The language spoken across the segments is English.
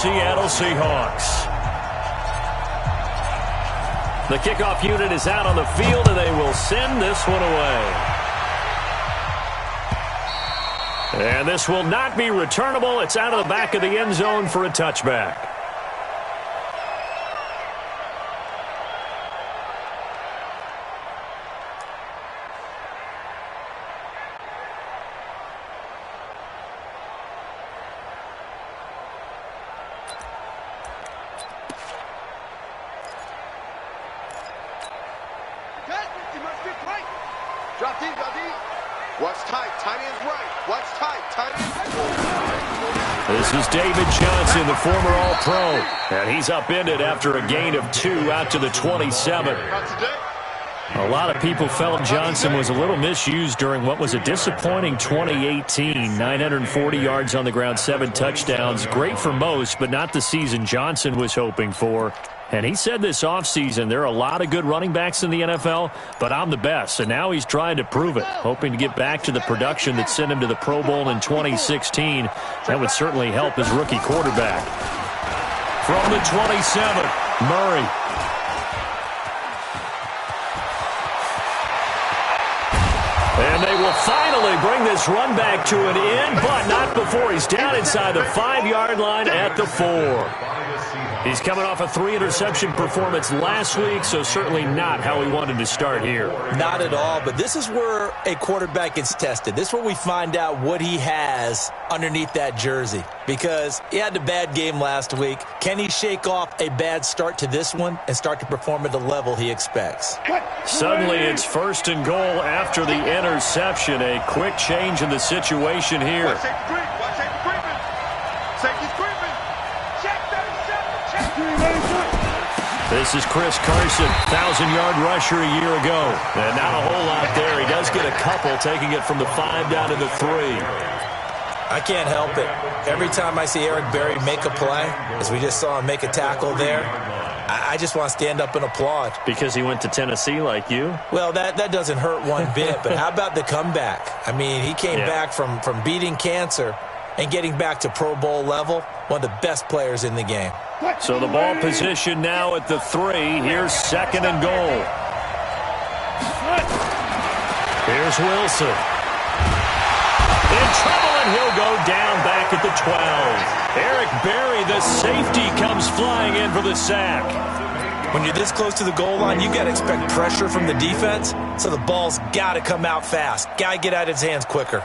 Seattle Seahawks. The kickoff unit is out on the field, and they will send this one away. And this will not be returnable. It's out of the back of the end zone for a touchback. This is David Johnson, the former All-Pro, and he's upended after a gain of 2 out to the 27. A lot of people felt Johnson was a little misused during what was a disappointing 2018. 940 yards on the ground, 7 touchdowns. Great for most, but not the season Johnson was hoping for. And he said this offseason, there are a lot of good running backs in the NFL, but I'm the best. And now he's trying to prove it, hoping to get back to the production that sent him to the Pro Bowl in 2016. That would certainly help his rookie quarterback. From the 27, Murray. And they will finally bring this run back to an end, but not before he's down inside the 5-yard line at the 4. He's coming off a 3-interception performance last week, so certainly not how he wanted to start here. Not at all, but this is where a quarterback gets tested. This is where we find out what he has underneath that jersey, because he had a bad game last week. Can he shake off a bad start to this one and start to perform at the level he expects? Suddenly it's 1st and goal after the interception. A quick change in the situation here. This is Chris Carson, 1,000-yard rusher a year ago. And not a whole lot there. He does get a couple, taking it from the 5 down to the 3. I can't help it. Every time I see Eric Berry make a play, as we just saw him make a tackle there, I just want to stand up and applaud. Because he went to Tennessee like you? Well, that doesn't hurt one bit, but how about the comeback? I mean, he came back from beating cancer and getting back to Pro Bowl level, one of the best players in the game. So the ball position now at the 3. Here's 2nd and goal. Here's Wilson. In trouble, and he'll go down back at the 12. Eric Berry, the safety, comes flying in for the sack. When you're this close to the goal line, you got to expect pressure from the defense, so the ball's got to come out fast. Got to get out of his hands quicker.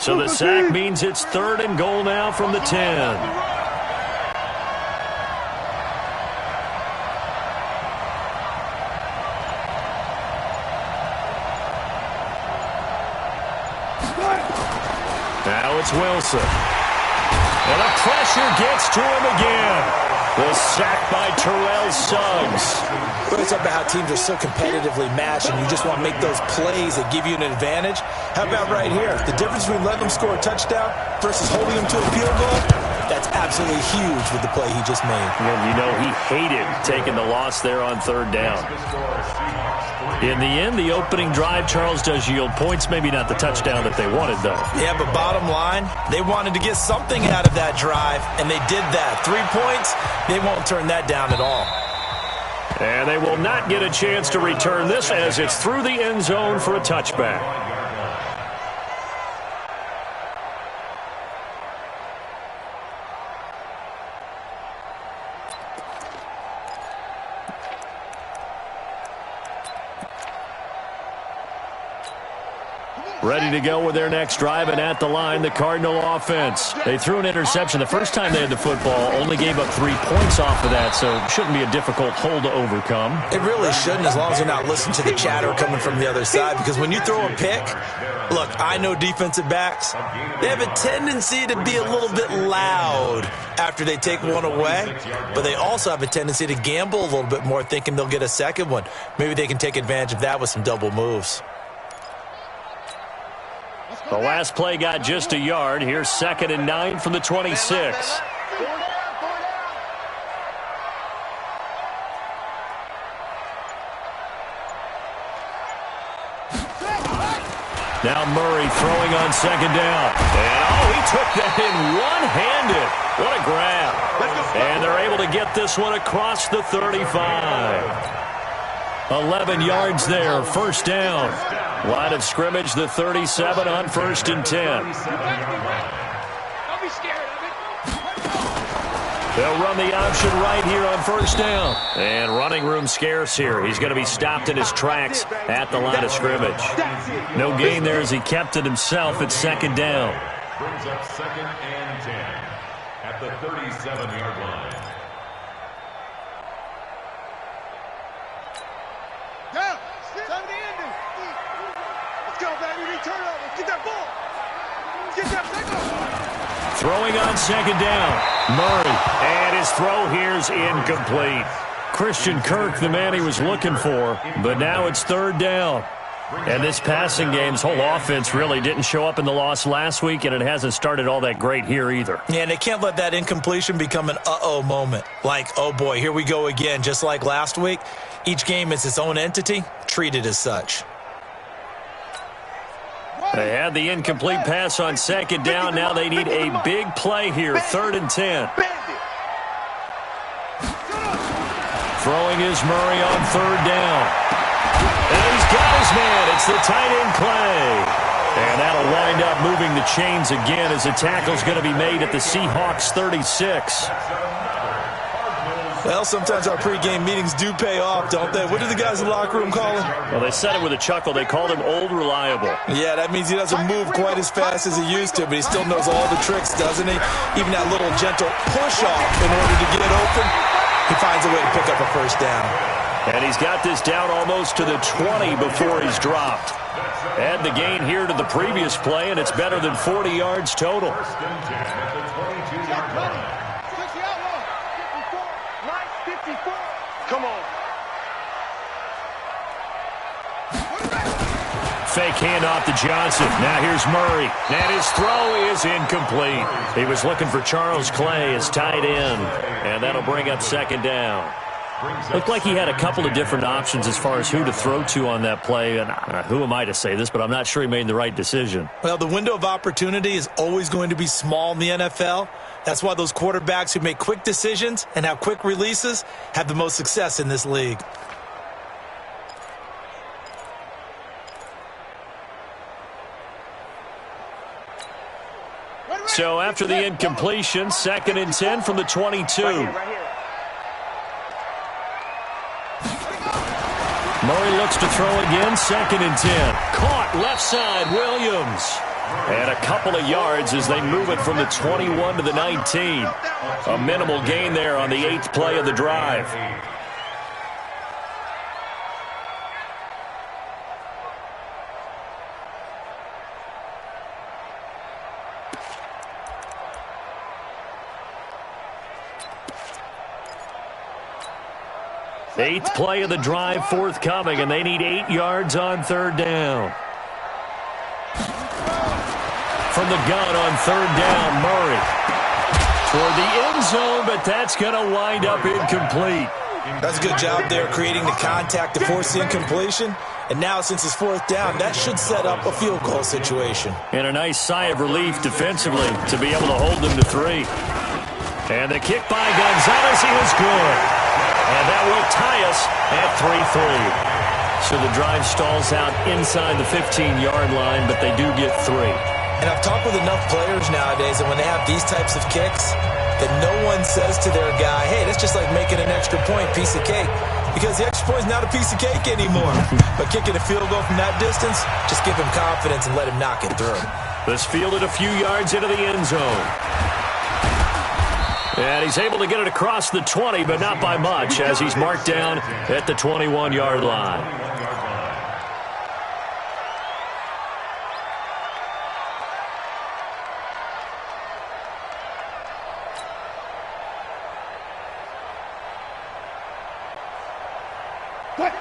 So the sack means it's 3rd and goal now from the 10. Now it's Wilson. And the pressure gets to him again. The sack by Terrell Suggs. Well, it's about how teams are so competitively matched, and you just want to make those plays that give you an advantage. How about right here? The difference between letting them score a touchdown versus holding them to a field goal, that's absolutely huge with the play he just made. And you know he hated taking the loss there on 3rd down. In the end, the opening drive, Charles, does yield points. Maybe not the touchdown that they wanted, though. Yeah, but bottom line, they wanted to get something out of that drive, and they did that. 3 points, they won't turn that down at all. And they will not get a chance to return this as it's through the end zone for a touchback. Ready to go with their next drive, and at the line, the Cardinal offense. They threw an interception the first time they had the football, only gave up 3 points off of that, so it shouldn't be a difficult hole to overcome. It really shouldn't, as long as you're not listening to the chatter coming from the other side, because when you throw a pick, look, I know defensive backs, they have a tendency to be a little bit loud after they take one away, but they also have a tendency to gamble a little bit more, thinking they'll get a second one. Maybe they can take advantage of that with some double moves. The last play got just a yard. Here's 2nd and 9 from the 26. Now Murray throwing on second down. And, he took that in one-handed. What a grab. And they're able to get this one across the 35. 11 yards there, first down. Line of scrimmage, the 37 on 1st and 10. They'll run the option right here on 1st down. And running room scarce here. He's going to be stopped in his tracks at the line of scrimmage. No gain there as he kept it himself at 2nd down. Brings up 2nd and 10 at the 37-yard line. Down. Time to end it. Let's go, baby. Return up. Let's get that ball. Let's get that pickup. Throwing on 2nd down. Murray. And his throw here's incomplete. Christian Kirk, the man he was looking for. But now it's 3rd down. And this passing game's whole offense really didn't show up in the loss last week, and it hasn't started all that great here either. Yeah, and they can't let that incompletion become an uh-oh moment. Like, oh boy, here we go again, just like last week. Each game is its own entity, treated as such. They had the incomplete pass on 2nd down. Now they need a big play here, 3rd and 10. Throwing is Murray on 3rd down. And he's got his man. It's the tight end play. And that'll wind up moving the chains again as a tackle's going to be made at the Seahawks 36. Well, sometimes our pregame meetings do pay off, don't they? What do the guys in the locker room call him? Well, they said it with a chuckle. They called him Old Reliable. Yeah, that means he doesn't move quite as fast as he used to, but he still knows all the tricks, doesn't he? Even that little gentle push-off in order to get open, he finds a way to pick up a 1st down. And he's got this down almost to the 20 before he's dropped. Add the gain here to the previous play, and it's better than 40 yards total. Come on. Fake handoff to Johnson. Now here's Murray. And his throw is incomplete. He was looking for Charles Clay as tight end. And that'll bring up 2nd down. Looked like he had a couple of different options as far as who to throw to on that play. And who am I to say this, but I'm not sure he made the right decision. Well, the window of opportunity is always going to be small in the NFL. That's why those quarterbacks who make quick decisions and have quick releases have the most success in this league. So after the incompletion, 2nd and 10 from the 22. Murray looks to throw again, 2nd and 10. Caught left side, Williams. And a couple of yards as they move it from the 21 to the 19. A minimal gain there on the 8th play of the drive. Eighth play of the drive forthcoming, and they need 8 yards on 3rd down. From the gun on 3rd down, Murray. Toward the end zone, but that's going to wind up incomplete. That's a good job there creating the contact to force the incompletion. And now, since it's 4th down, that should set up a field goal situation. And a nice sigh of relief defensively to be able to hold them to 3. And the kick by Gonzalez, he was good. And that will tie us at 3-3. So the drive stalls out inside the 15-yard line, but they do get 3. And I've talked with enough players nowadays that when they have these types of kicks, that no one says to their guy, hey, that's just like making an extra point, piece of cake. Because the extra point is not a piece of cake anymore. But kicking a field goal from that distance, just give him confidence and let him knock it through. This fielded a few yards into the end zone. And he's able to get it across the 20, but not by much, as he's marked down at the 21-yard line.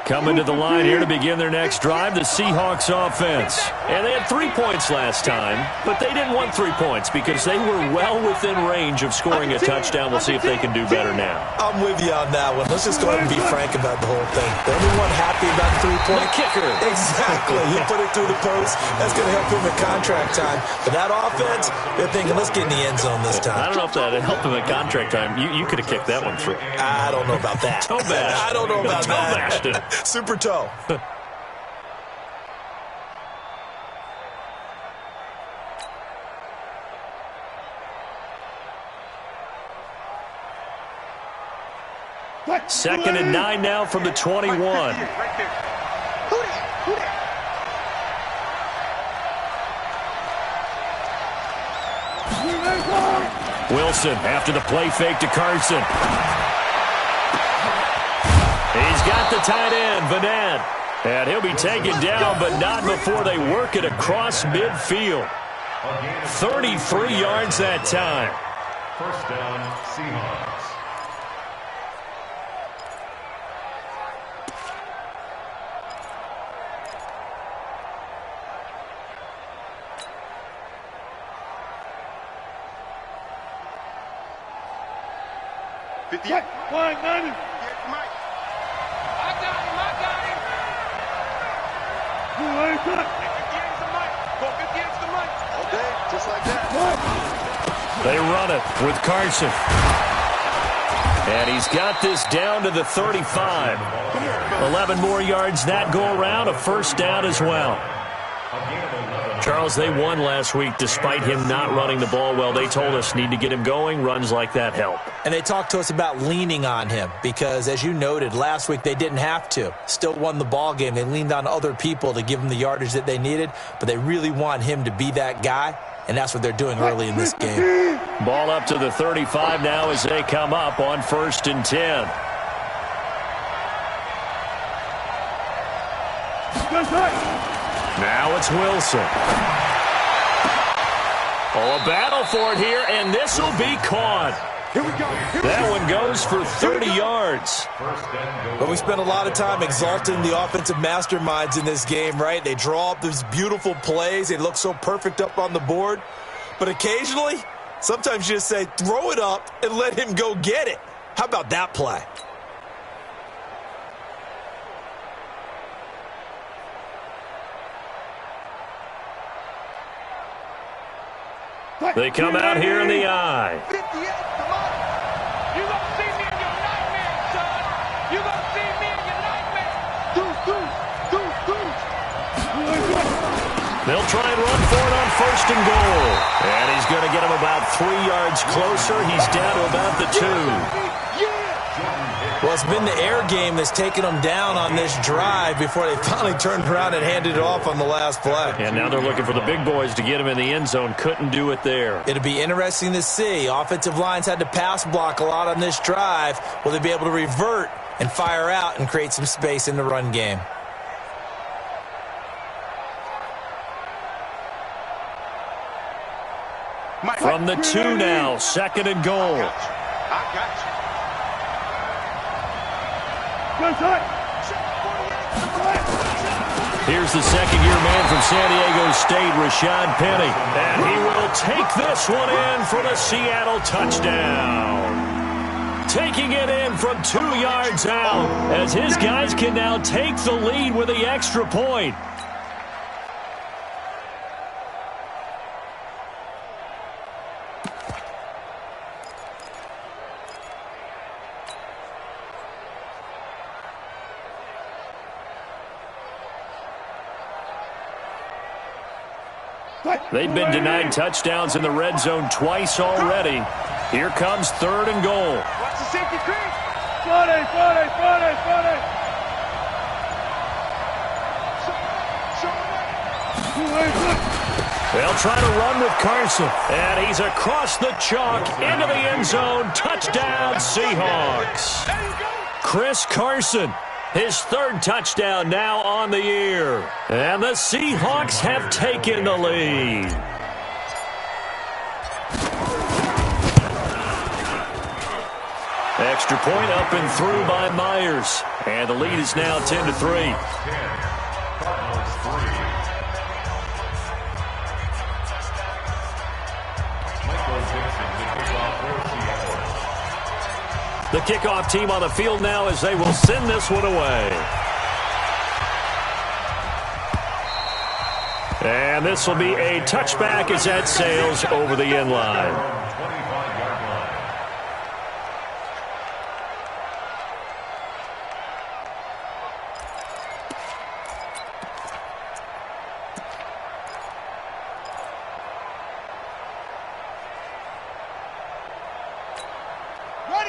Coming to the line here to begin their next drive, the Seahawks offense. And they had 3 points last time, but they didn't want 3 points because they were well within range of scoring a touchdown. We'll see if they can do better now. I'm with you on that one. Let's just go ahead and be frank about the whole thing. The only one happy about the 3-point kicker. Exactly. He put it through the post. That's going to help him at contract time. But that offense, they're thinking, let's get in the end zone this time. I don't know if that helped him at contract time. You could have kicked that one through. I don't know about that. Toe bash. I don't know about Toe that. bashed it. Super toe. Second and 9 now from the 21. Wilson after the play fake to Carson. He's got the tight end, Vanette. And he'll be taken down, but not before they work it across midfield. 33 yards that time. First down, Seahawks. Line 90. I got him. Who ain't that? 58's the mic. Go 58's the mic. All day, just like that. They run it with Carson. And he's got this down to the 35. 11 more yards that go around, a first down as well. Charles, they won last week despite him not running the ball well. They told us need to get him going. Runs like that help. And they talked to us about leaning on him because, as you noted, last week they didn't have to. Still won the ball game. They leaned on other people to give them the yardage that they needed, but they really want him to be that guy, and that's what they're doing early in this game. Ball up to the 35 now as they come up on 1st and 10. Now it's Wilson. Oh, a battle for it here, and this will be caught. Here we go. That one goes for 30 yards. But we spent a lot of time exalting the offensive masterminds in this game, right? They draw up these beautiful plays. They look so perfect up on the board. But occasionally, sometimes you just say, throw it up and let him go get it. How about that play? They come out here in the eye. 58's the mic. You gonna see me in your nightmare, son. You gonna see me in your nightmare. They'll try and run for it on 1st and goal. And he's going to get him about 3 yards closer. He's down to about the 2. Well, it's been the air game that's taken them down on this drive before they finally turned around and handed it off on the last play. And now they're looking for the big boys to get him in the end zone. Couldn't do it there. It'll be interesting to see. Offensive lines had to pass block a lot on this drive. Will they be able to revert and fire out and create some space in the run game? From the 2 now, 2nd and goal. I got you. Here's the second-year man from San Diego State, Rashad Penny. And he will take this one in for the Seattle touchdown. Taking it in from 2 yards out as his guys can now take the lead with the extra point. They've been denied touchdowns in the red zone twice already. Here comes 3rd and goal. Watch the safety creep. Friday. They'll try to run with Carson. And he's across the chalk into the end zone. Touchdown, Seahawks. Chris Carson. His 3rd touchdown now on the year. And the Seahawks have taken the lead. Extra point up and through by Myers. And the lead is now 10-3. The kickoff team on the field now as they will send this one away. And this will be a touchback as that sails over the end line.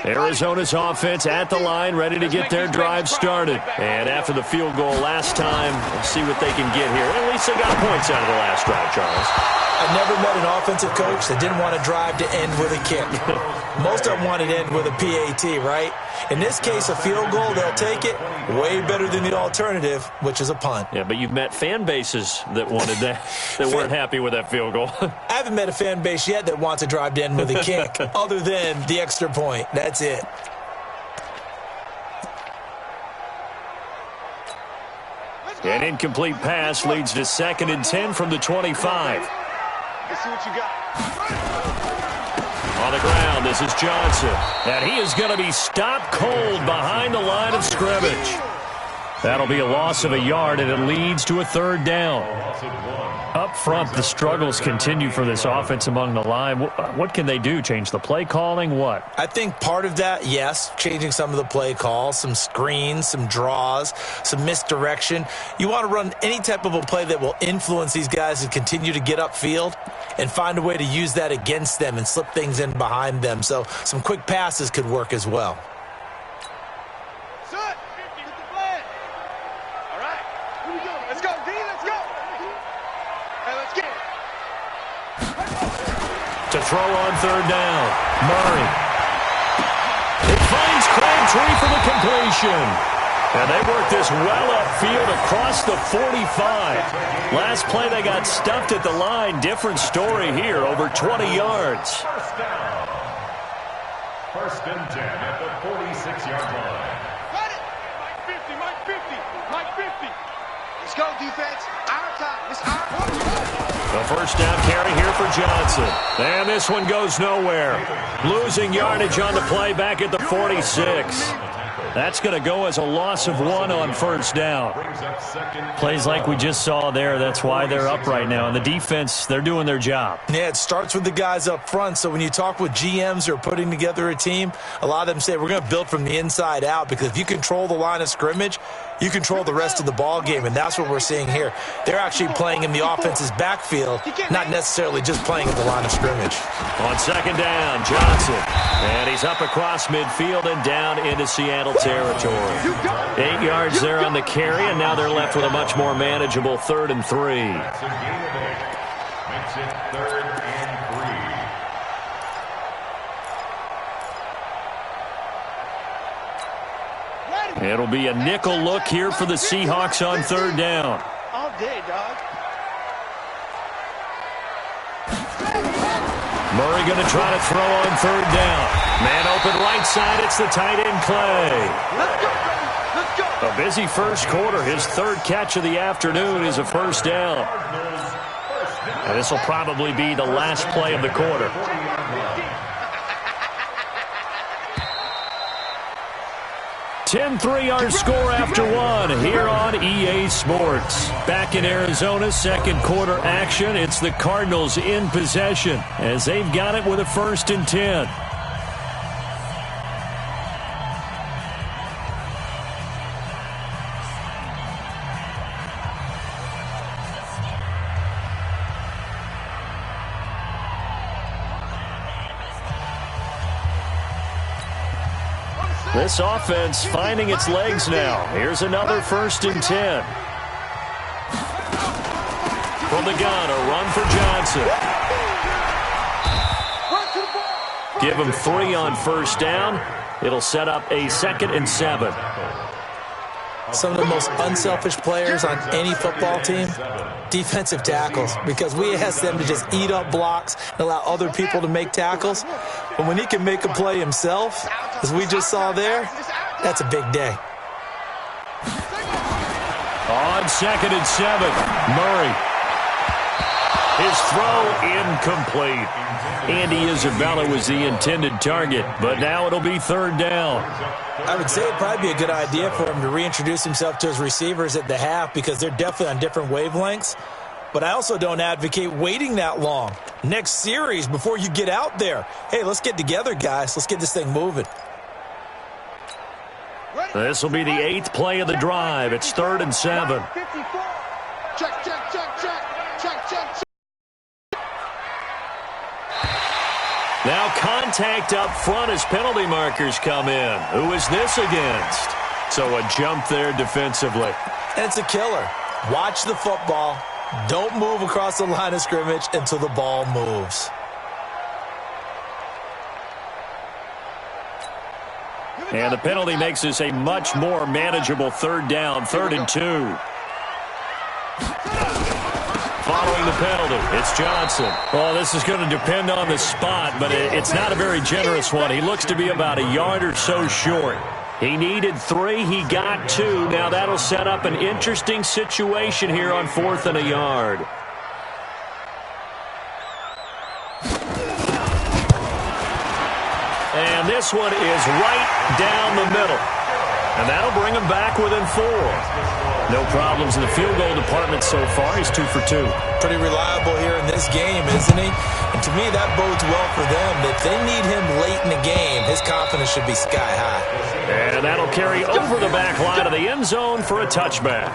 Arizona's offense at the line, ready to get their drive started. And after the field goal last time, we'll see what they can get here. At least they got points out of the last drive, Charles. I've never met an offensive coach that didn't want to drive to end with a kick. Most of them wanted to end with a PAT, right? In this case, a field goal, they'll take it. Way better than the alternative, which is a punt. Yeah, but you've met fan bases that wanted that, that weren't happy with that field goal. I haven't met a fan base yet that wants to drive to end with a kick, other than the extra point. That's it. An incomplete pass leads to 2nd and 10 from the 25. Let's see what you got. On the ground, this is Johnson. And he is going to be stopped cold behind the line of scrimmage. That'll be a loss of a yard, and it leads to a 3rd down. Up front, the struggles continue for this offense among the line. What can they do? Change the play calling? What? I think part of that, yes, changing some of the play calls, some screens, some draws, some misdirection. You want to run any type of a play that will influence these guys to continue to get upfield and find a way to use that against them and slip things in behind them. So some quick passes could work as well. To throw on 3rd down, Murray. It finds Crabtree for the completion. And they work this well upfield across the 45. Last play they got stuffed at the line. Different story here, over 20 yards. First and 10 at the 46-yard line. Got it. Mike 50, Mike 50, Mike 50. Let's go, defense. Our time. It's our time. The first down carry here for Johnson. And this one goes nowhere. Losing yardage on the play back at the 46. That's going to go as a loss of 1 on 1st down. Plays like we just saw there. That's why they're up right now. And the defense, they're doing their job. Yeah, it starts with the guys up front. So when you talk with GMs who are putting together a team, a lot of them say we're going to build from the inside out, because if you control the line of scrimmage, you control the rest of the ball game, and that's what we're seeing here. They're actually playing in the offense's backfield, not necessarily just playing at the line of scrimmage. On 2nd down, Johnson. And he's up across midfield and down into Seattle territory. 8 yards there on the carry, and now they're left with a much more manageable 3rd and 3. That's a gain of 8. Makes it 3rd and 3. It'll be a nickel look here for the Seahawks on 3rd down. All day, dog. Murray going to try to throw on 3rd down. Man open right side. It's the tight end Clay. Let's go. Let's go. A busy first quarter. His 3rd catch of the afternoon is a 1st down. And this will probably be the last play of the quarter. 10-3 our score after 1 here on EA Sports. Back in Arizona, 2nd quarter action. It's the Cardinals in possession as they've got it with a 1st and 10. This offense finding its legs now. Here's another 1st and 10. From the gun, a run for Johnson. Give him 3 on 1st down. It'll set up a 2nd and 7. Some of the most unselfish players on any football team, defensive tackles, because we ask them to just eat up blocks and allow other people to make tackles. But when he can make a play himself, as we just saw there, that's a big day. On 2nd and 7, Murray. His throw incomplete. Andy Isabella was the intended target, but now it'll be 3rd down. I would say it'd probably be a good idea for him to reintroduce himself to his receivers at the half because they're definitely on different wavelengths. But I also don't advocate waiting that long. Next series before you get out there. Hey, let's get together, guys. Let's get this thing moving. This will be the 8th play of the drive. It's 3rd and 7. Check, check, check, check. Check, check, check. Now contact up front as penalty markers come in. Who is this against? So a jump there defensively. And it's a killer. Watch the football. Don't move across the line of scrimmage until the ball moves. And the penalty makes this a much more manageable 3rd down, 3rd and 2. Following the penalty, it's Johnson. Oh, this is going to depend on the spot, but it's not a very generous one. He looks to be about a yard or so short. He needed 3. He got 2. Now that'll set up an interesting situation here on 4th and a yard. And this one is right down the middle. And that'll bring him back within 4. No problems in the field goal department so far. He's 2 for 2. Pretty reliable here in this game, isn't he? And to me, that bodes well for them. If they need him late in the game, his confidence should be sky high. And that'll carry over the back line of the end zone for a touchback.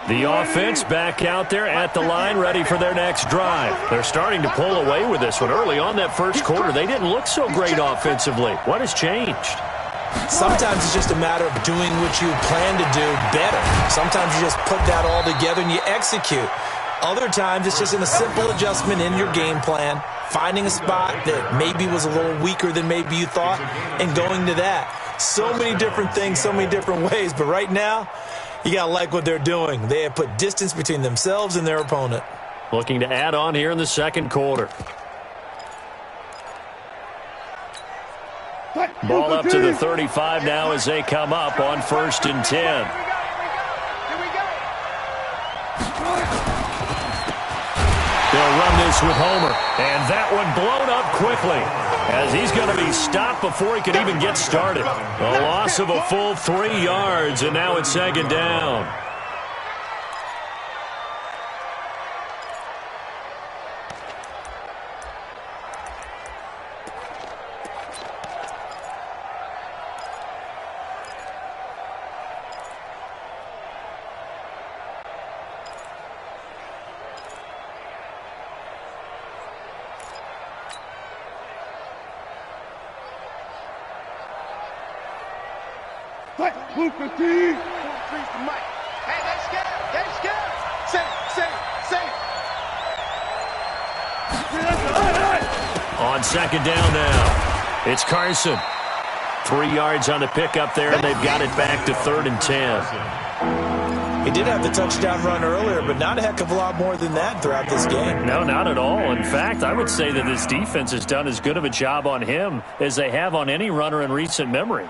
The offense back out there at the line, ready for their next drive. They're starting to pull away with this one. Early on that first quarter, they didn't look so great offensively. What has changed? Sometimes it's just a matter of doing what you plan to do better. Sometimes you just put that all together and you execute. Other times it's just in a simple adjustment in your game plan, finding a spot that maybe was a little weaker than maybe you thought, and going to that. So many different things, so many different ways, but right now, you got to like what they're doing. They have put distance between themselves and their opponent. Looking to add on here in the second quarter. Ball up to the 35 now as they come up on 1st and 10. They'll run this with Homer. And that one blown up quickly as he's going to be stopped before he could even get started. A loss of a full 3 yards, and now it's 2nd down. Move 15. Hey, let's go. Let's go. Say. On 2nd down now, it's Carson. 3 yards on the pickup there, and they've got it back to 3rd and 10. He did have the touchdown run earlier, but not a heck of a lot more than that throughout this game. No, not at all. In fact, I would say that this defense has done as good of a job on him as they have on any runner in recent memory.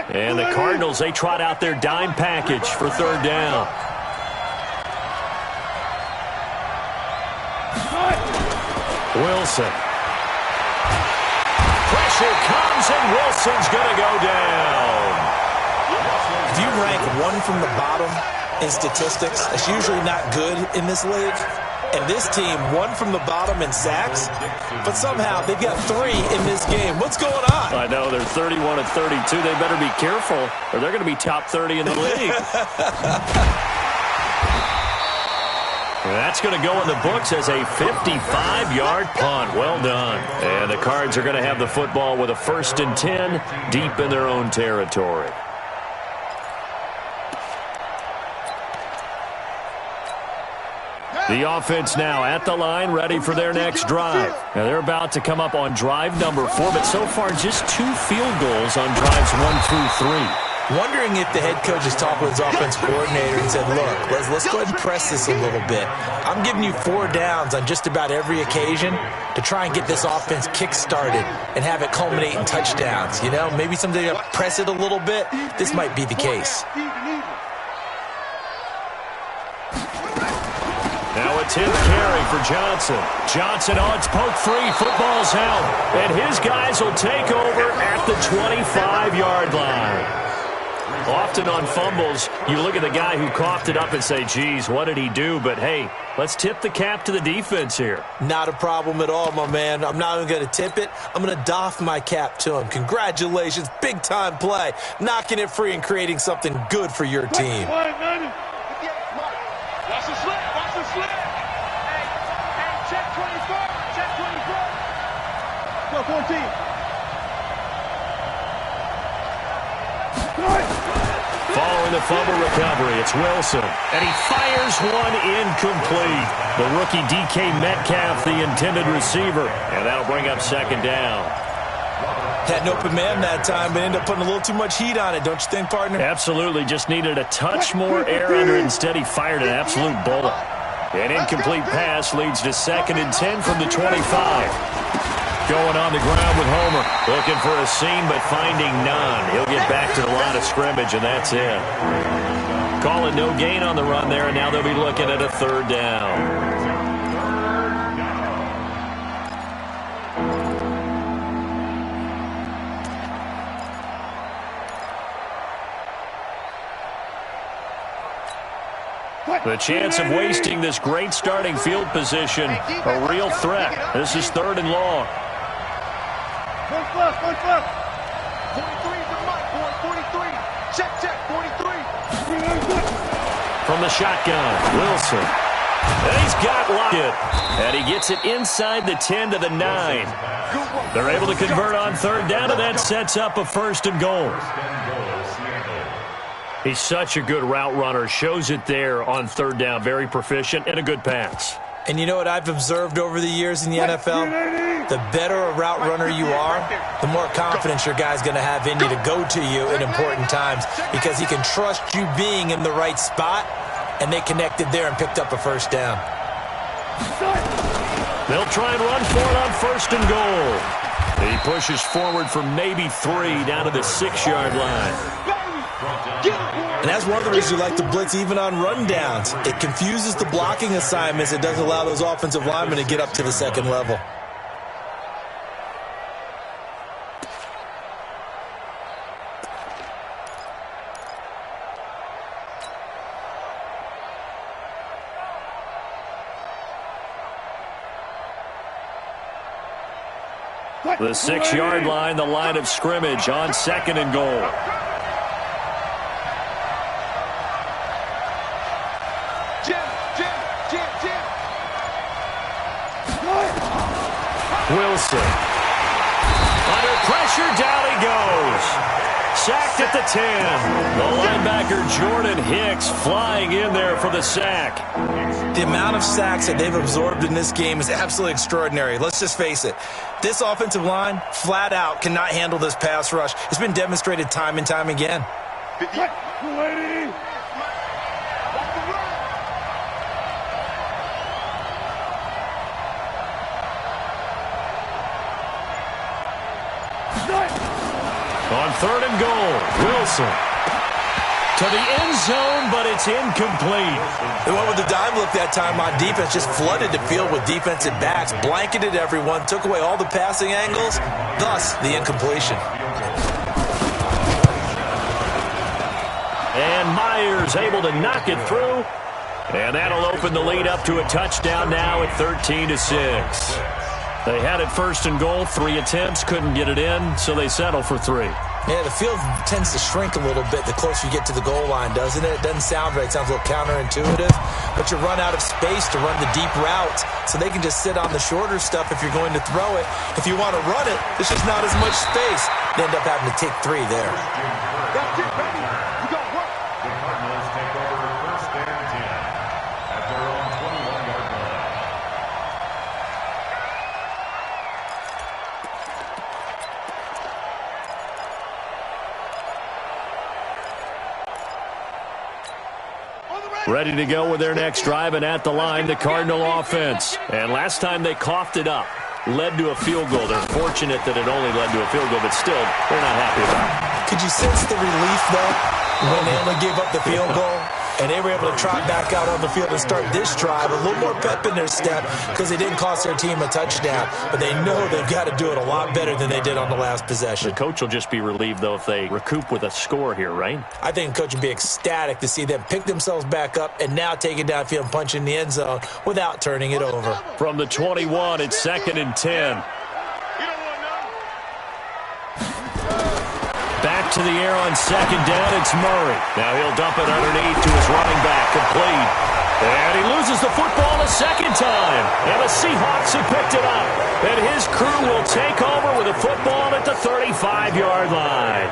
And the Cardinals, they trot out their dime package for 3rd down. Wilson. Pressure comes, and Wilson's going to go down. If you rank one from the bottom in statistics, that's usually not good in this league. And this team won from the bottom in sacks, but somehow they've got 3 in this game. What's going on? I know, they're 31 and 32. They better be careful, or they're going to be top 30 in the league. That's going to go in the books as a 55-yard punt. Well done. And the Cards are going to have the football with a 1st and 10 deep in their own territory. The offense now at the line, ready for their next drive. Now they're about to come up on drive number 4, but so far just 2 field goals on drives 1 through 3. Wondering if the head coach has talked with his offense coordinator and said, look, let's go ahead and press this a little bit. I'm giving you 4 downs on just about every occasion to try and get this offense kick-started and have it culminate in touchdowns. You know, maybe someday to press it a little bit. This might be the case. Now a 10th carry for Johnson. Johnson on its poke 3. Football's out. And his guys will take over at the 25-yard line. Often on fumbles, you look at the guy who coughed it up and say, geez, what did he do? But, hey, let's tip the cap to the defense here. Not a problem at all, my man. I'm not even going to tip it. I'm going to doff my cap to him. Congratulations. Big-time play. Knocking it free and creating something good for your team. Watch the slip. Watch the slip. Hey, check 24. Check 24. Go 14. Following the fumble recovery, it's Wilson. And he fires one incomplete. The rookie DK Metcalf, the intended receiver. And that'll bring up 2nd down. Had an open man that time, but ended up putting a little too much heat on it, don't you think, partner? Absolutely. Just needed a touch more air under it. Instead, he fired an absolute bullet. An incomplete pass leads to 2nd and 10 from the 25. Going on the ground with Homer. Looking for a seam, but finding none. He'll get back to the line of scrimmage, and that's it. Call it no gain on the run there, and now they'll be looking at a 3rd down. The chance of wasting this great starting field position, a real threat. This is 3rd and long. One plus. 43 is the mark, boy. 43. Check. 43. From the shotgun, Wilson. And he's got Lockett. And he gets it inside the 10 to the 9. They're able to convert on 3rd down, and that sets up a 1st and goal. He's such a good route runner. Shows it there on 3rd down. Very proficient and a good pass. And you know what I've observed over the years in the NFL? The better a route runner you are, the more confidence your guy's going to have in you to go to you in important times because he can trust you being in the right spot, and they connected there and picked up a 1st down. They'll try and run for it on 1st and goal. He pushes forward for maybe 3 down to the 6-yard line. And that's one of the reasons you like to blitz even on rundowns. It confuses the blocking assignments. It doesn't allow those offensive linemen to get up to the 2nd level. The 6-yard line, the line of scrimmage on 2nd and goal. Wilson. Under pressure, down he goes. Sacked at the 10. The linebacker Jordan Hicks flying in there for the sack. The amount of sacks that they've absorbed in this game is absolutely extraordinary. Let's just face it. This offensive line, flat out, cannot handle this pass rush. It's been demonstrated time and time again. On 3rd and goal, Wilson. To the end zone, but it's incomplete. They went with the dime look that time on defense, just flooded the field with defensive backs, blanketed everyone, took away all the passing angles, thus the incompletion. And Myers able to knock it through. And that'll open the lead up to a touchdown now at 13-6. They had it first and goal, 3 attempts, couldn't get it in, so they settle for 3. Yeah, the field tends to shrink a little bit the closer you get to the goal line, doesn't it? It doesn't sound right. It sounds a little counterintuitive. But you run out of space to run the deep routes, so they can just sit on the shorter stuff if you're going to throw it. If you want to run it, there's just not as much space. You end up having to take 3 there. That's it, baby. You got work. The Cardinals take over first and 10 at their own 21-yard line. Ready to go with their next drive, and at the line, the Cardinal offense. And last time they coughed it up, led to a field goal. They're fortunate that it only led to a field goal, but still, they're not happy about it. Could you sense the relief, though, when they only gave up the field goal? And they were able to trot back out on the field and start this drive. A little more pep in their step because they didn't cost their team a touchdown. But they know they've got to do it a lot better than they did on the last possession. The coach will just be relieved, though, if they recoup with a score here, right? I think the coach would be ecstatic to see them pick themselves back up and now take it downfield and punch in the end zone without turning it over. From the 21, it's 2nd and 10. Back to the air on 2nd down, it's Murray. Now he'll dump it underneath to his running back, complete. And he loses the football a second time. And the Seahawks have picked it up. And his crew will take over with a football at the 35-yard line.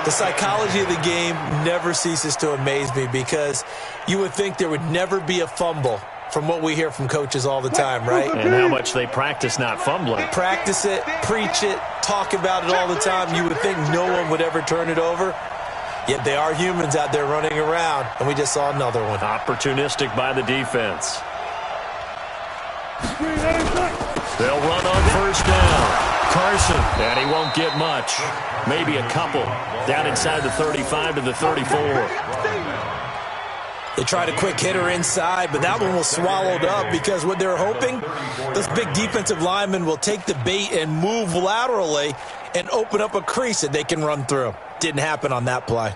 The psychology of the game never ceases to amaze me because you would think there would never be a fumble from what we hear from coaches all the time, right? And how much they practice not fumbling. Practice it, preach it, talk about it all the time. You would think no one would ever turn it over. Yet they are humans out there running around, and we just saw another one. Opportunistic by the defense. They'll run on first down. Carson, and he won't get much. Maybe a couple. Down inside the 35 to the 34. They tried a quick hitter inside, but that one was swallowed up because what they're hoping, this big defensive lineman will take the bait and move laterally and open up a crease that they can run through. Didn't happen on that play.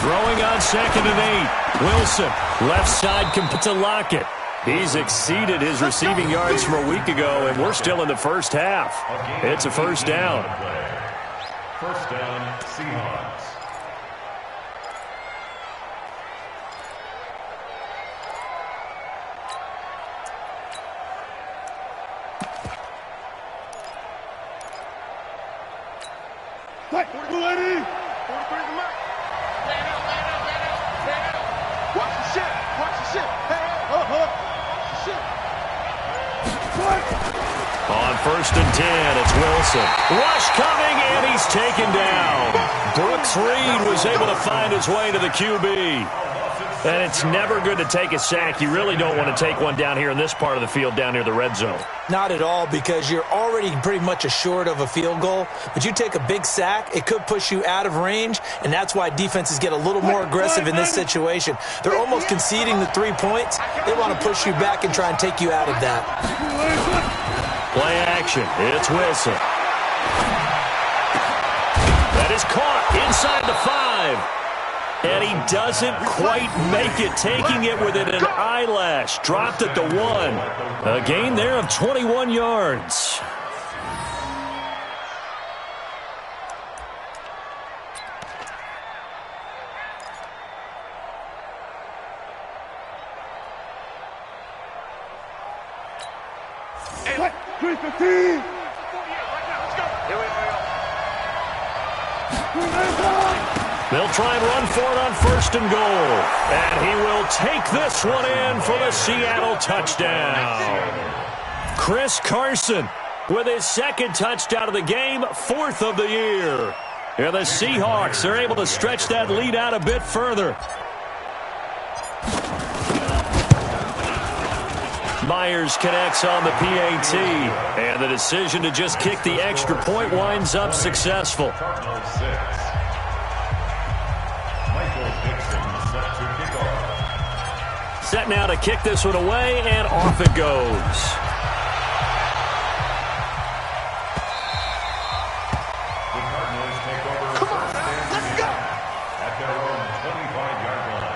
Throwing on 2nd and 8. Wilson, left side to Lockett. He's exceeded his receiving yards from a week ago, and we're still in the first half. It's a first down. First down, Seahawks. On 1st and 10, it's Wilson. Rush coming, and he's taken down. Brooks Reed was able to find his way to the QB. And it's never good to take a sack. You really don't want to take one down here in this part of the field, down near the red zone. Not at all, because you're already pretty much assured of a field goal. But you take a big sack, it could push you out of range, and that's why defenses get a little more aggressive in this situation. They're almost conceding the 3 points. They want to push you back and try and take you out of that. Play action. It's Wilson. That is caught inside the 5. And he doesn't quite make it, taking it within an eyelash. Dropped at the 1. A gain there of 21 yards. They'll try and run for it on 1st and goal. And he will take this one in for the Seattle touchdown. Chris Carson with his 2nd touchdown of the game, 4th of the year. And the Seahawks are able to stretch that lead out a bit further. Myers connects on the PAT. And the decision to just kick the extra point winds up successful. set now to kick this one away, and off it goes. The Cardinals take over. Come on, let's go. At their own 25-yard line.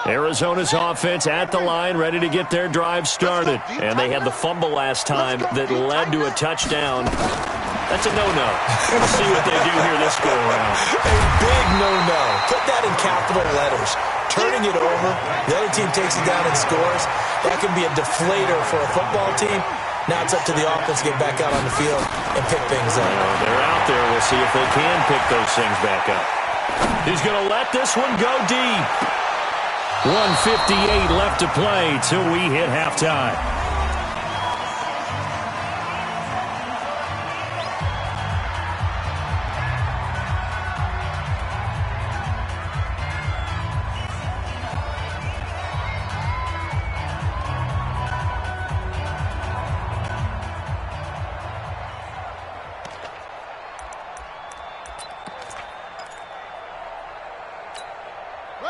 Arizona's offense at the line, ready to get their drive started. And they had the fumble last time that led to a touchdown. That's a no-no. We'll see what they do here this go-around. A big no-no. Put that in capital letters. Turning it over, the other team takes it down and scores. That can be a deflator for a football team. Now it's up to the offense to get back out on the field and pick things up. They're out there. We'll see if they can pick those things back up. He's going to let this one go deep. 1:58 left to play till we hit halftime.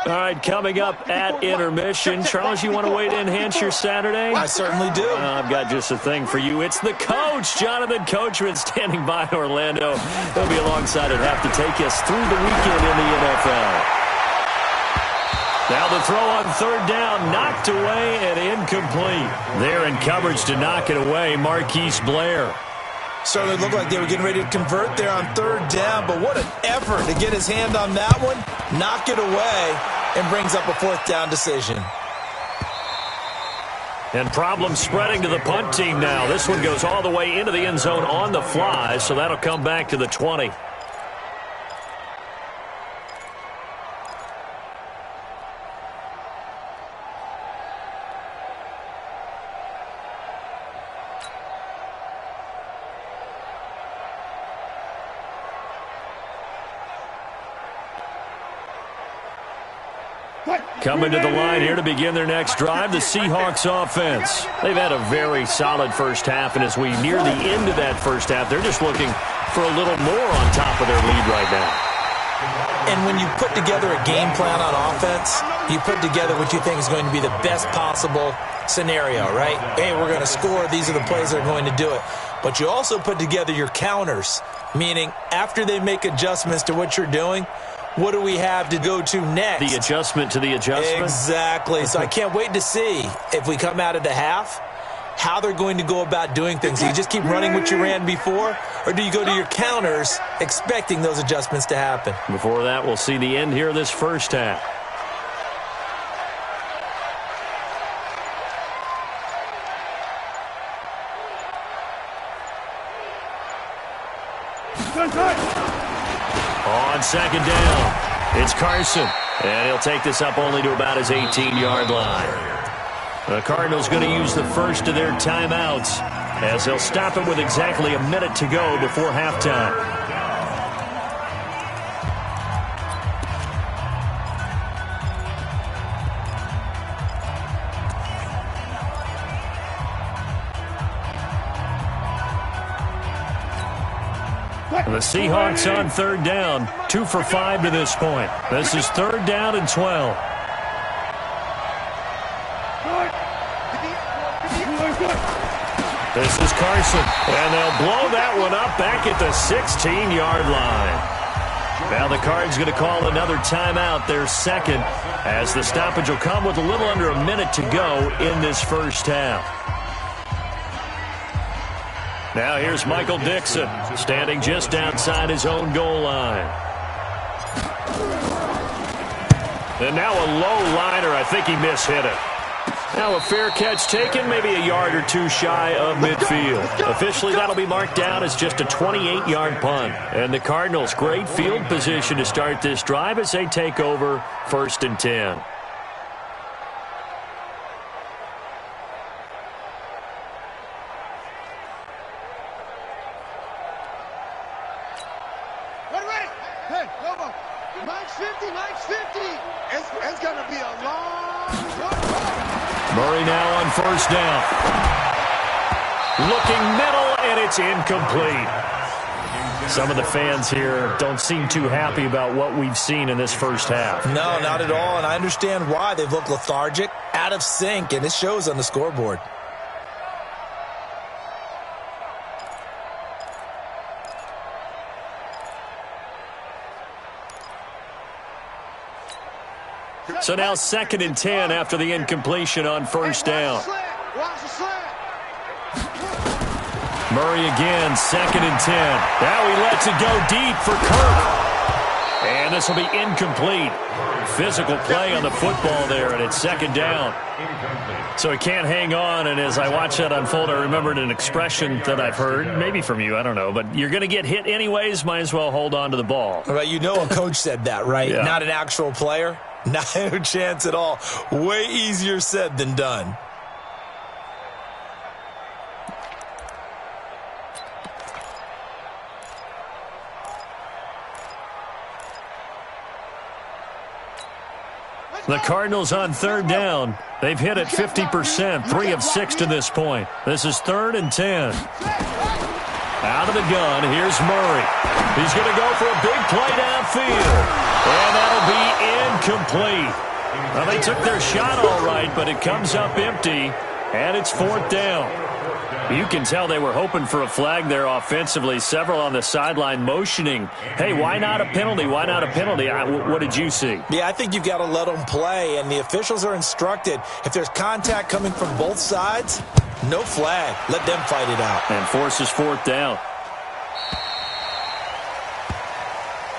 All right, coming up at intermission. Charles, you want to wait to enhance your Saturday? I certainly do. I've got just a thing for you. It's the coach, Jonathan Coachman, standing by in Orlando. He'll be alongside at half to take us through the weekend in the NFL. Now the throw on third down, knocked away and incomplete. There in coverage to knock it away, Marquise Blair. Certainly looked like they were getting ready to convert there on third down, but what an effort to get his hand on that one, knock it away, and brings up a fourth down decision. And problems spreading to the punt team now. This one goes all the way into the end zone on the fly, so that'll come back to the 20. Coming to the line here to begin their next drive, the Seahawks offense. They've had a very solid first half, and as we near the end of that first half, they're just looking for a little more on top of their lead right now. And when you put together a game plan on offense, you put together what you think is going to be the best possible scenario, right? Hey, we're going to score. These are the plays that are going to do it. But you also put together your counters, meaning after they make adjustments to what you're doing, what do we have to go to next? The adjustment to the adjustment? Exactly. So I can't wait to see if we come out of the half, how they're going to go about doing things. Do you just keep running what you ran before, or do you go to your counters expecting those adjustments to happen? Before that, we'll see the end here of this first half. On second down, it's Carson, and he'll take this up only to about his 18-yard line. The Cardinals going to use the first of their timeouts as they'll stop it with exactly a minute to go before halftime. The Seahawks on third down, 2 for 5 to this point. This is third down and 12. This is Carson, and they'll blow that one up back at the 16-yard line. Now the Cards going to call another timeout, their second, as the stoppage will come with a little under a minute to go in this first half. Now here's Michael Dixon, standing just outside his own goal line. And now a low liner. I think he mishit it. Now a fair catch taken, maybe a yard or two shy of midfield. Officially, that'll be marked down as just a 28-yard punt. And the Cardinals, great field position to start this drive as they take over 1st and 10. Ready, ready. Mike's 50, Mike's 50. It's going to be a long run. Murray now on first down. Looking middle, and it's incomplete. Some of the fans here don't seem too happy about what we've seen in this first half. No, not at all, and I understand why. They've looked lethargic, out of sync, and it shows on the scoreboard. So now 2nd and 10 after the incompletion on first down. Watch the slant. Murray again, 2nd and 10. Now he lets it go deep for Kirk. And this will be incomplete. Physical play on the football there, and it's 2nd down. So he can't hang on, and as I watch that unfold, I remembered an expression that I've heard, maybe from you, I don't know, but you're going to get hit anyways, might as well hold on to the ball. Well, you know a coach said that, right? Yeah. Not an actual player? No chance at all. Way easier said than done. The Cardinals on 3rd down. They've hit it 50%, 3 of 6 to this point. This is 3rd and 10. Out of the gun, here's Murray. He's going to go for a big play downfield. And that'll be incomplete. Well, they took their shot all right, but it comes up empty, and it's 4th down. You can tell they were hoping for a flag there offensively. Several on the sideline motioning, hey, why not a penalty? Why not a penalty? What did you see? Yeah, I think you've got to let them play, and the officials are instructed, if there's contact coming from both sides, no flag. Let them fight it out. And forces 4th down.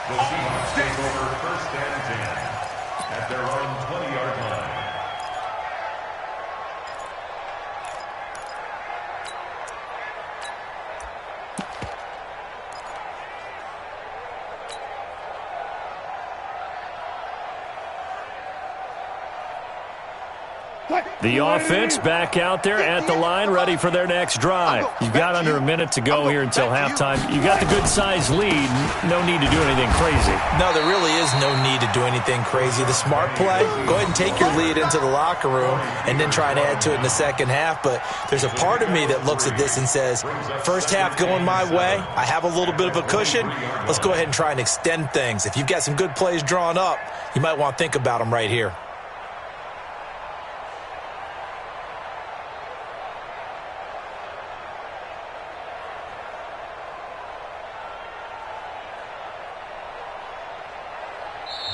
The Seahawks take over 1st and 10 at their own 20-yard line. The offense back out there at the line, ready for their next drive. You've got under a minute to go here until halftime. You've got the good-sized lead. No need to do anything crazy. No, there really is no need to do anything crazy. The smart play, go ahead and take your lead into the locker room and then try and add to it in the second half. But there's a part of me that looks at this and says, first half going my way, I have a little bit of a cushion. Let's go ahead and try and extend things. If you've got some good plays drawn up, you might want to think about them right here.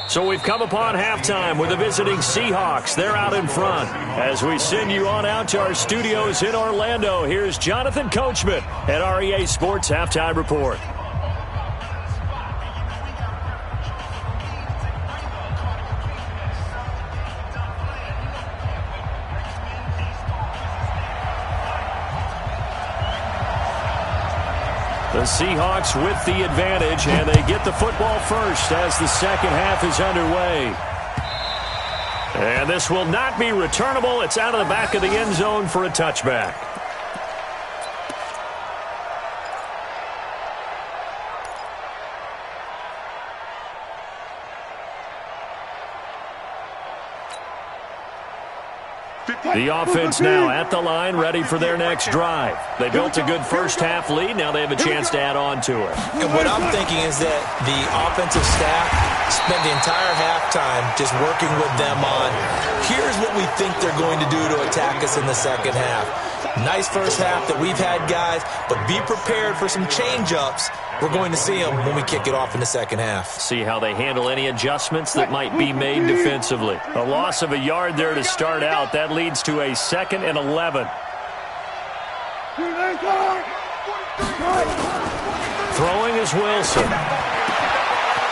So we've come upon halftime with the visiting Seahawks. They're out in front. As we send you on out to our studios in Orlando, here's Jonathan Coachman at REA Sports Halftime Report. The Seahawks with the advantage, and they get the football first as the second half is underway. And this will not be returnable. It's out of the back of the end zone for a touchback. The offense now at the line, ready for their next drive. They built a good first half lead. Now they have a chance to add on to it. And what I'm thinking is that the offensive staff spent the entire halftime just working with them on, here's what we think they're going to do to attack us in the second half. Nice first half that we've had, guys, but be prepared for some change-ups. We're going to see them when we kick it off in the second half. See how they handle any adjustments that might be made defensively. A loss of a yard there to start out. That leads to a 2nd and 11. Throwing is Wilson.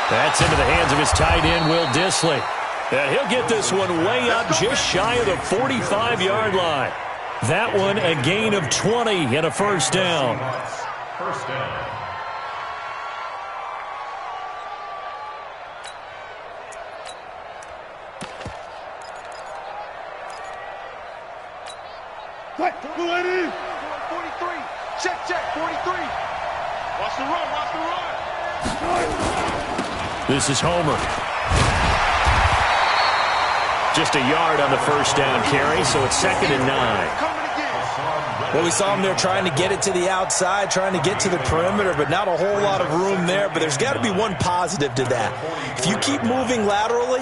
That's into the hands of his tight end, Will Dissly. And he'll get this one way up just shy of the 45-yard line. That one a gain of 20 and a first down. First down. What? 43. Check, 43. Watch the run, watch the run. This is Homer. Just a yard on the first down carry, so it's 2nd and 9. Well, we saw him there trying to get it to the outside, trying to get to the perimeter, but not a whole lot of room there. But there's got to be one positive to that. If you keep moving laterally,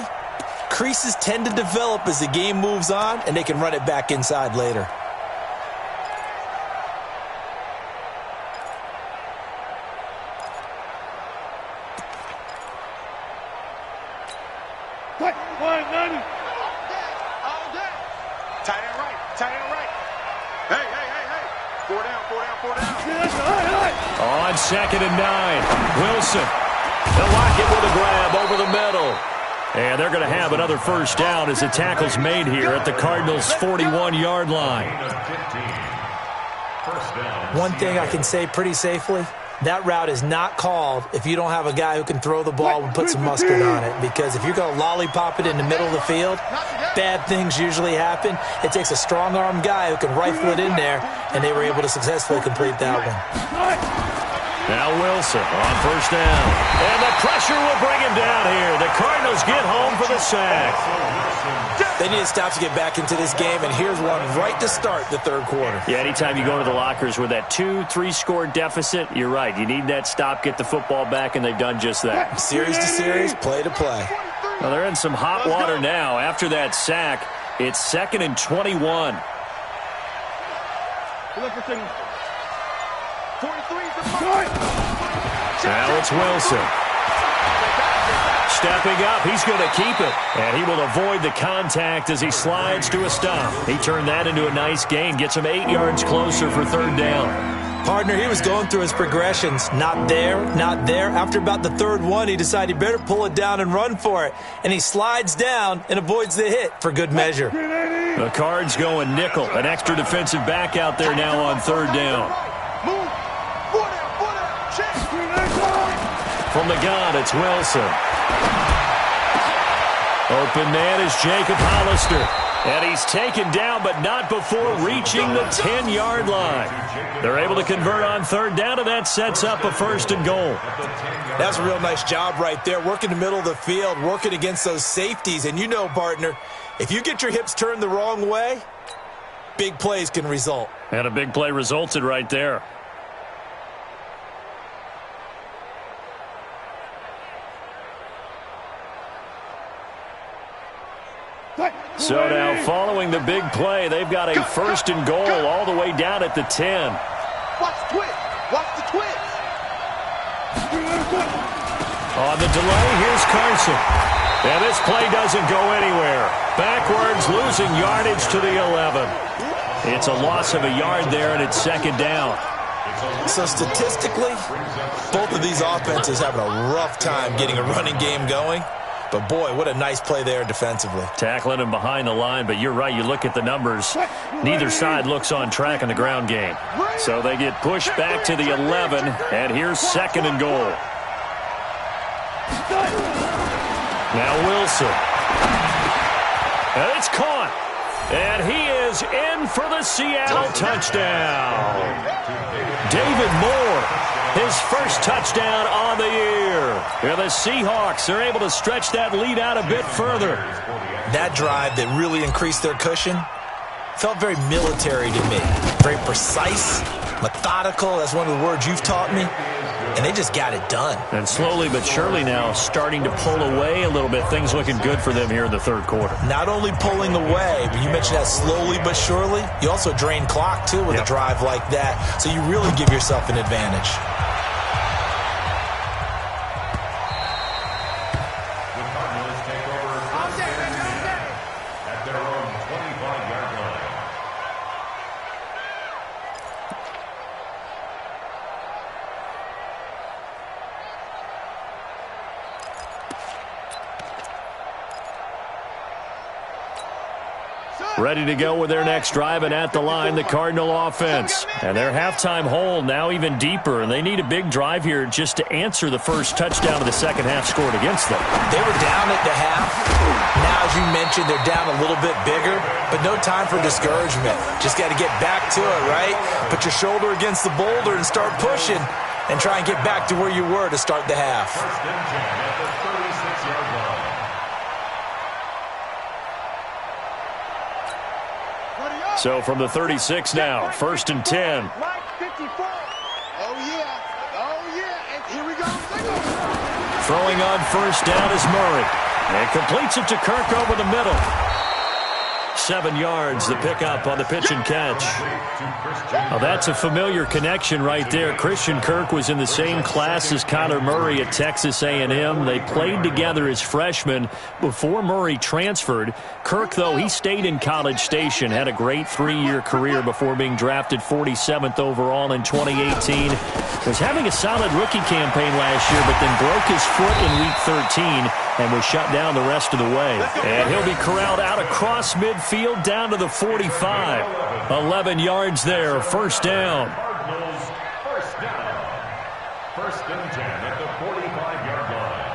creases tend to develop as the game moves on, and they can run it back inside later. On 2nd and 9, Wilson. They'll lock it with a grab over the middle. And they're going to have another first down as the tackle's made here at the Cardinals' 41-yard line. One thing I can say pretty safely, that route is not called if you don't have a guy who can throw the ball and put some mustard on it. Because if you're going to lollipop it in the middle of the field, bad things usually happen. It takes a strong-arm guy who can rifle it in there, and they were able to successfully complete that one. Now Wilson on first down. And the pressure will bring him down here. The Cardinals get home for the sack. They need to stop to get back into this game, and here's one right to start the third quarter. Yeah, anytime you go to the lockers with that 2-3 score deficit, you're right. You need that stop, get the football back, and they've done just that. Series to series, play to play. Well, they're in some hot water now. After that sack, it's 2nd and 21. Now it's Wilson. Stepping up, he's going to keep it. And he will avoid the contact as he slides to a stop. He turned that into a nice gain. Gets him 8 yards closer for 3rd down. Partner, he was going through his progressions. Not there, not there. After about the 3rd one, he decided he better pull it down and run for it. And he slides down and avoids the hit for good measure. The Cards going nickel. An extra defensive back out there now on 3rd down. From the gun, it's Wilson. Open man is Jacob Hollister. And he's taken down, but not before reaching the 10-yard line. They're able to convert on 3rd down, and that sets up a 1st and goal. That's a real nice job right there, working the middle of the field, working against those safeties. And you know, partner, if you get your hips turned the wrong way, big plays can result. And a big play resulted right there. So now, following the big play, they've got a 1st and goal all the way down at the 10. Watch the twist. Watch the twist. On the delay, here's Carson. And this play doesn't go anywhere. Backwards, losing yardage to the 11. It's a loss of a yard there, and it's 2nd down. So statistically, both of these offenses having a rough time getting a running game going. But, boy, what a nice play there defensively. Tackling him behind the line, but you're right. You look at the numbers. Neither side looks on track in the ground game. So they get pushed back to the 11, and here's 2nd and goal. Now Wilson. And it's caught. And he is in for the Seattle touchdown. David Moore, his first touchdown on the year. And the Seahawks are able to stretch that lead out a bit further. That drive that really increased their cushion felt very military to me. Very precise, methodical. That's one of the words you've taught me. And they just got it done. And slowly but surely now starting to pull away a little bit. Things looking good for them here in the 3rd quarter. Not only pulling away, but you mentioned that slowly but surely. You also drain clock, too, with a drive like that. So you really give yourself an advantage. The Cardinals take over first and 10 at their own 25-yard line. Ready to go with their next drive, and at the line, the Cardinal offense. And their halftime hole now even deeper, and they need a big drive here just to answer the first touchdown of the second half scored against them. They were down at the half. Now, as you mentioned, they're down a little bit bigger, but no time for discouragement. Just got to get back to it, right? Put your shoulder against the boulder and start pushing and try and get back to where you were to start the half. First and 10 at the 36-yard line. So from the 36 now, 1st and 10. Mike 54. Oh, yeah. Oh, yeah. And here we go. Throwing on 1st down is Murray. And completes it to Kirk over the middle. 7 yards, the pickup on the pitch and catch. Well, that's a familiar connection right there. Christian Kirk was in the same class as Kyler Murray at Texas A&M. They played together as freshmen before Murray transferred. Kirk, though, he stayed in College Station, had a great 3-year career before being drafted 47th overall in 2018. Was having a solid rookie campaign last year, but then broke his foot in Week 13 and was shut down the rest of the way. And he'll be corralled out across midfield down to the 45. 11 yards there, 1st down. Cardinals, 1st down. 1st and 10 at the 45-yard line.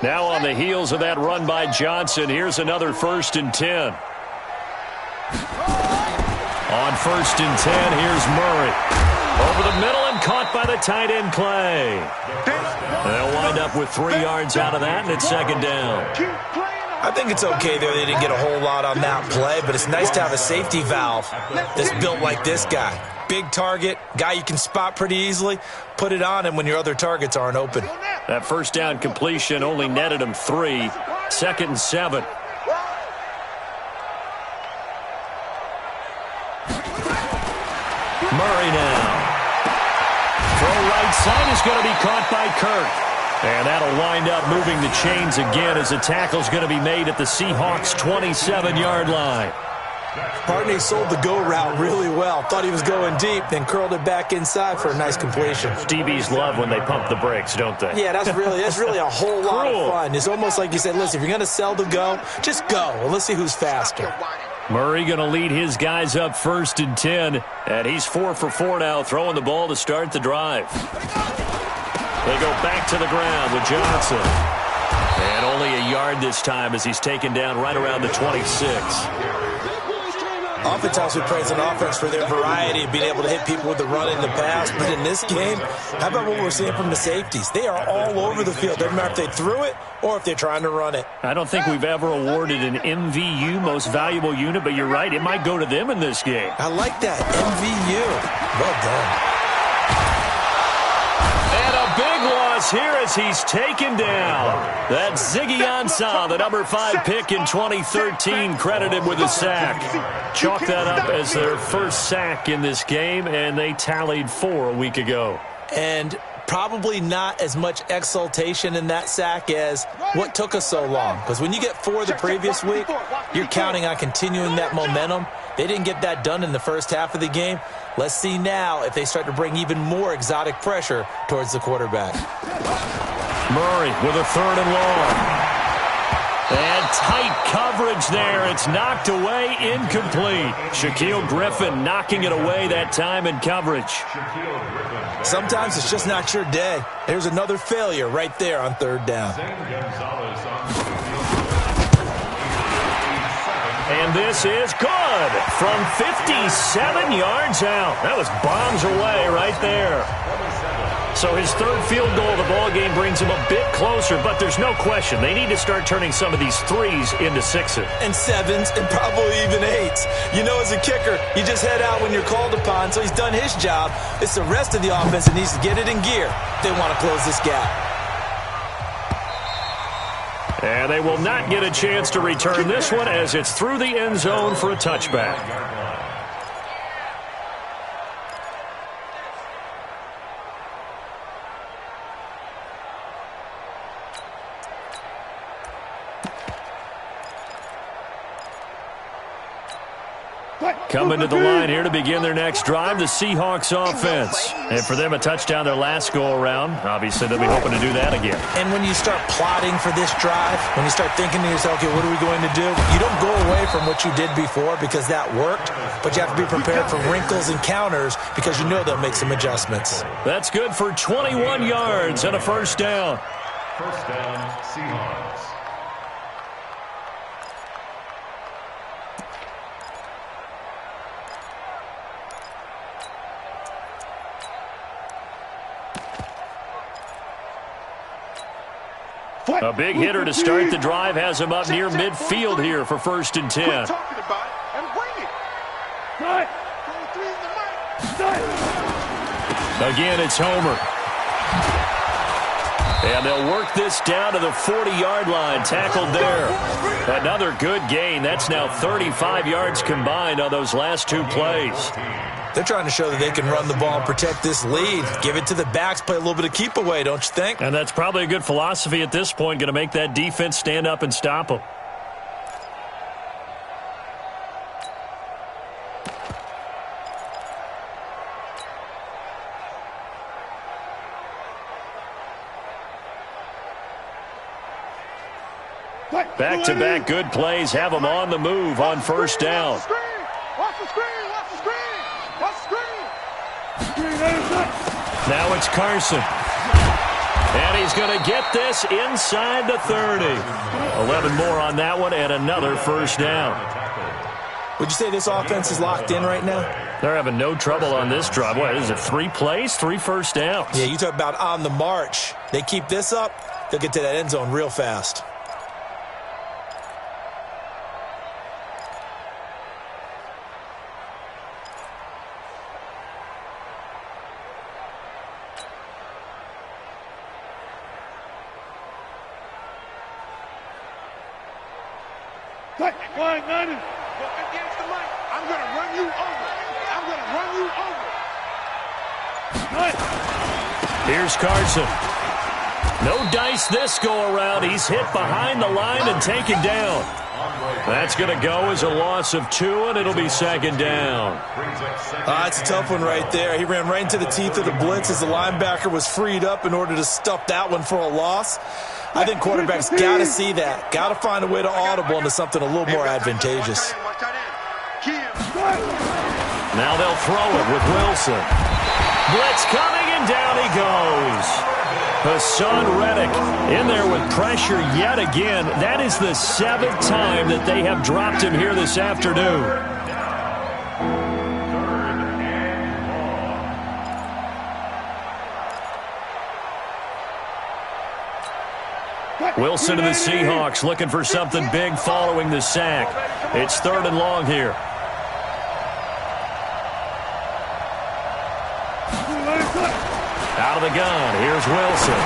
Now on the heels of that run by Johnson, here's another 1st and 10. On 1st and 10, here's Murray. Over the middle and caught by the tight end play. They'll wind up with 3 yards out of that, and it's 2nd down. I think it's okay there. They didn't get a whole lot on that play, but it's nice to have a safety valve that's built like this guy. Big target, guy you can spot pretty easily. Put it on him when your other targets aren't open. That 1st down completion only netted him 3. 2nd and 7. Murray now. Throw right side is going to be caught by Kirk. And that'll wind up moving the chains again as the tackle's going to be made at the Seahawks' 27-yard line. Partney sold the go route really well. Thought he was going deep, then curled it back inside for a nice completion. DBs love when they pump the brakes, don't they? Yeah, that's really a whole lot of fun. It's almost like you said, listen, if you're going to sell the go, just go. And let's see who's faster. Murray going to lead his guys up 1st and 10. And he's 4 for 4 now, throwing the ball to start the drive. They go back to the ground with Johnson. And only a yard this time as he's taken down right around the 26. Oftentimes we praise an offense for their variety of being able to hit people with the run in the pass. But in this game, how about what we're seeing from the safeties? They are all over the field. Doesn't matter if they threw it or if they're trying to run it. I don't think we've ever awarded an MVU, most valuable unit, but you're right. It might go to them in this game. I like that. MVU. Well done. And a big loss here as he's taken down. That's Ziggy Ansah, the number 5 pick in 2013, credited with a sack. Chalk that up as their first sack in this game, and they tallied 4 a week ago. And probably not as much exultation in that sack as what took us so long. Because when you get 4 the previous week, you're counting on continuing that momentum. They didn't get that done in the first half of the game. Let's see now if they start to bring even more exotic pressure towards the quarterback. Murray with a 3rd and long. And tight coverage there. It's knocked away, incomplete. Shaquille Griffin knocking it away that time in coverage. Sometimes it's just not your day. There's another failure right there on 3rd down. And this is good from 57 yards out. That was bombs away right there. So his 3rd field goal of the ball game brings him a bit closer, but there's no question they need to start turning some of these 3s into 6s. And 7s and probably even 8s. You know, as a kicker, you just head out when you're called upon, so he's done his job. It's the rest of the offense that needs to get it in gear if they want to close this gap. And they will not get a chance to return this one as it's through the end zone for a touchback. Coming to the line here to begin their next drive, the Seahawks offense. And for them, a touchdown their last go-around. Obviously, they'll be hoping to do that again. And when you start plotting for this drive, when you start thinking to yourself, okay, what are we going to do? You don't go away from what you did before because that worked, but you have to be prepared for wrinkles and counters because you know they'll make some adjustments. That's good for 21 yards and a 1st down. 1st down, Seahawks. A big hitter to start the drive has him up near midfield here for 1st and 10. Quit talking about it and bring it. Right. Again, it's Homer. And they'll work this down to the 40-yard line, tackled there. Another good gain. That's now 35 yards combined on those last 2 plays. They're trying to show that they can run the ball and protect this lead. Give it to the backs, play a little bit of keep away, don't you think? And that's probably a good philosophy at this point, going to make that defense stand up and stop them. Back-to-back good plays have them on the move on 1st down. Watch the screen! Watch the screen! Watch the screen! Now it's Carson. And he's going to get this inside the 30. 11 more on that one and another 1st down. Would you say this offense is locked in right now? They're having no trouble on this drive. What is it, 3 plays, 3 first downs? Yeah, you talk about on the march. They keep this up, they'll get to that end zone real fast. Flying 90. Go against the mic. I'm going to run you over. I'm going to run you over. Here's Carson. No dice this go around. He's hit behind the line and taken down. That's going to go as a loss of 2, and it'll be 2nd down. That's a tough one right there. He ran right into the teeth of the blitz as the linebacker was freed up in order to stuff that one for a loss. I think quarterbacks got to see that. Got to find a way to audible into something a little more advantageous. Now they'll throw it with Wilson. Blitz coming, and down he goes. Hassan Reddick in there with pressure yet again. That is the 7th time that they have dropped him here this afternoon. Wilson and the Seahawks looking for something big following the sack. It's 3rd and long here. Out of the gun, here's Wilson.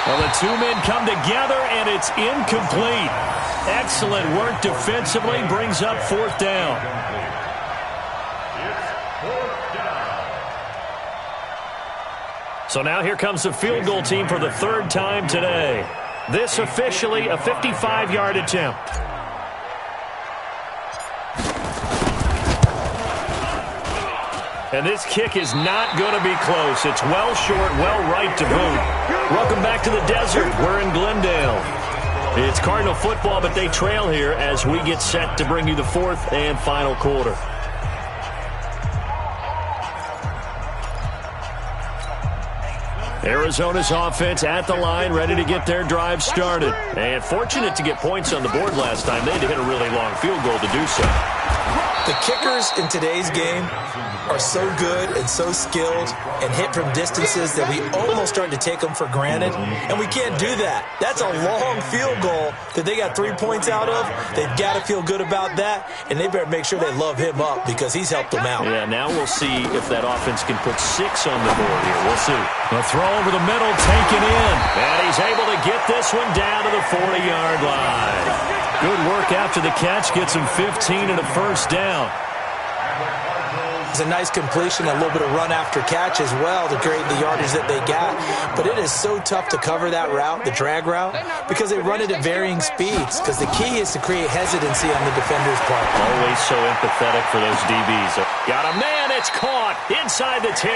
Well, the 2 men come together, and it's incomplete. Excellent work defensively, brings up 4th down. So now here comes the field goal team for the 3rd time today. This officially a 55-yard attempt. And this kick is not going to be close. It's well short, well right to boot. Welcome back to the desert. We're in Glendale. It's Cardinal football, but they trail here as we get set to bring you the 4th and final quarter. Arizona's offense at the line, ready to get their drive started. And fortunate to get points on the board last time. They had to hit a really long field goal to do so. The kickers in today's game are so good and so skilled and hit from distances that we almost start to take them for granted, and we can't do that. That's a long field goal that they got 3 points out of. They've got to feel good about that, and they better make sure they love him up because he's helped them out. Yeah, now we'll see if that offense can put 6 on the board here. We'll see. The throw over the middle, taken in, and he's able to get this one down to the 40-yard line. Good work after the catch, gets him 15 and a 1st down. It's a nice completion, a little bit of run after catch as well to create the yardage that they got. But it is so tough to cover that route, the drag route, because they run it at varying speeds. Because the key is to create hesitancy on the defender's part. Always so empathetic for those DBs. Got a man, it's caught inside the 10.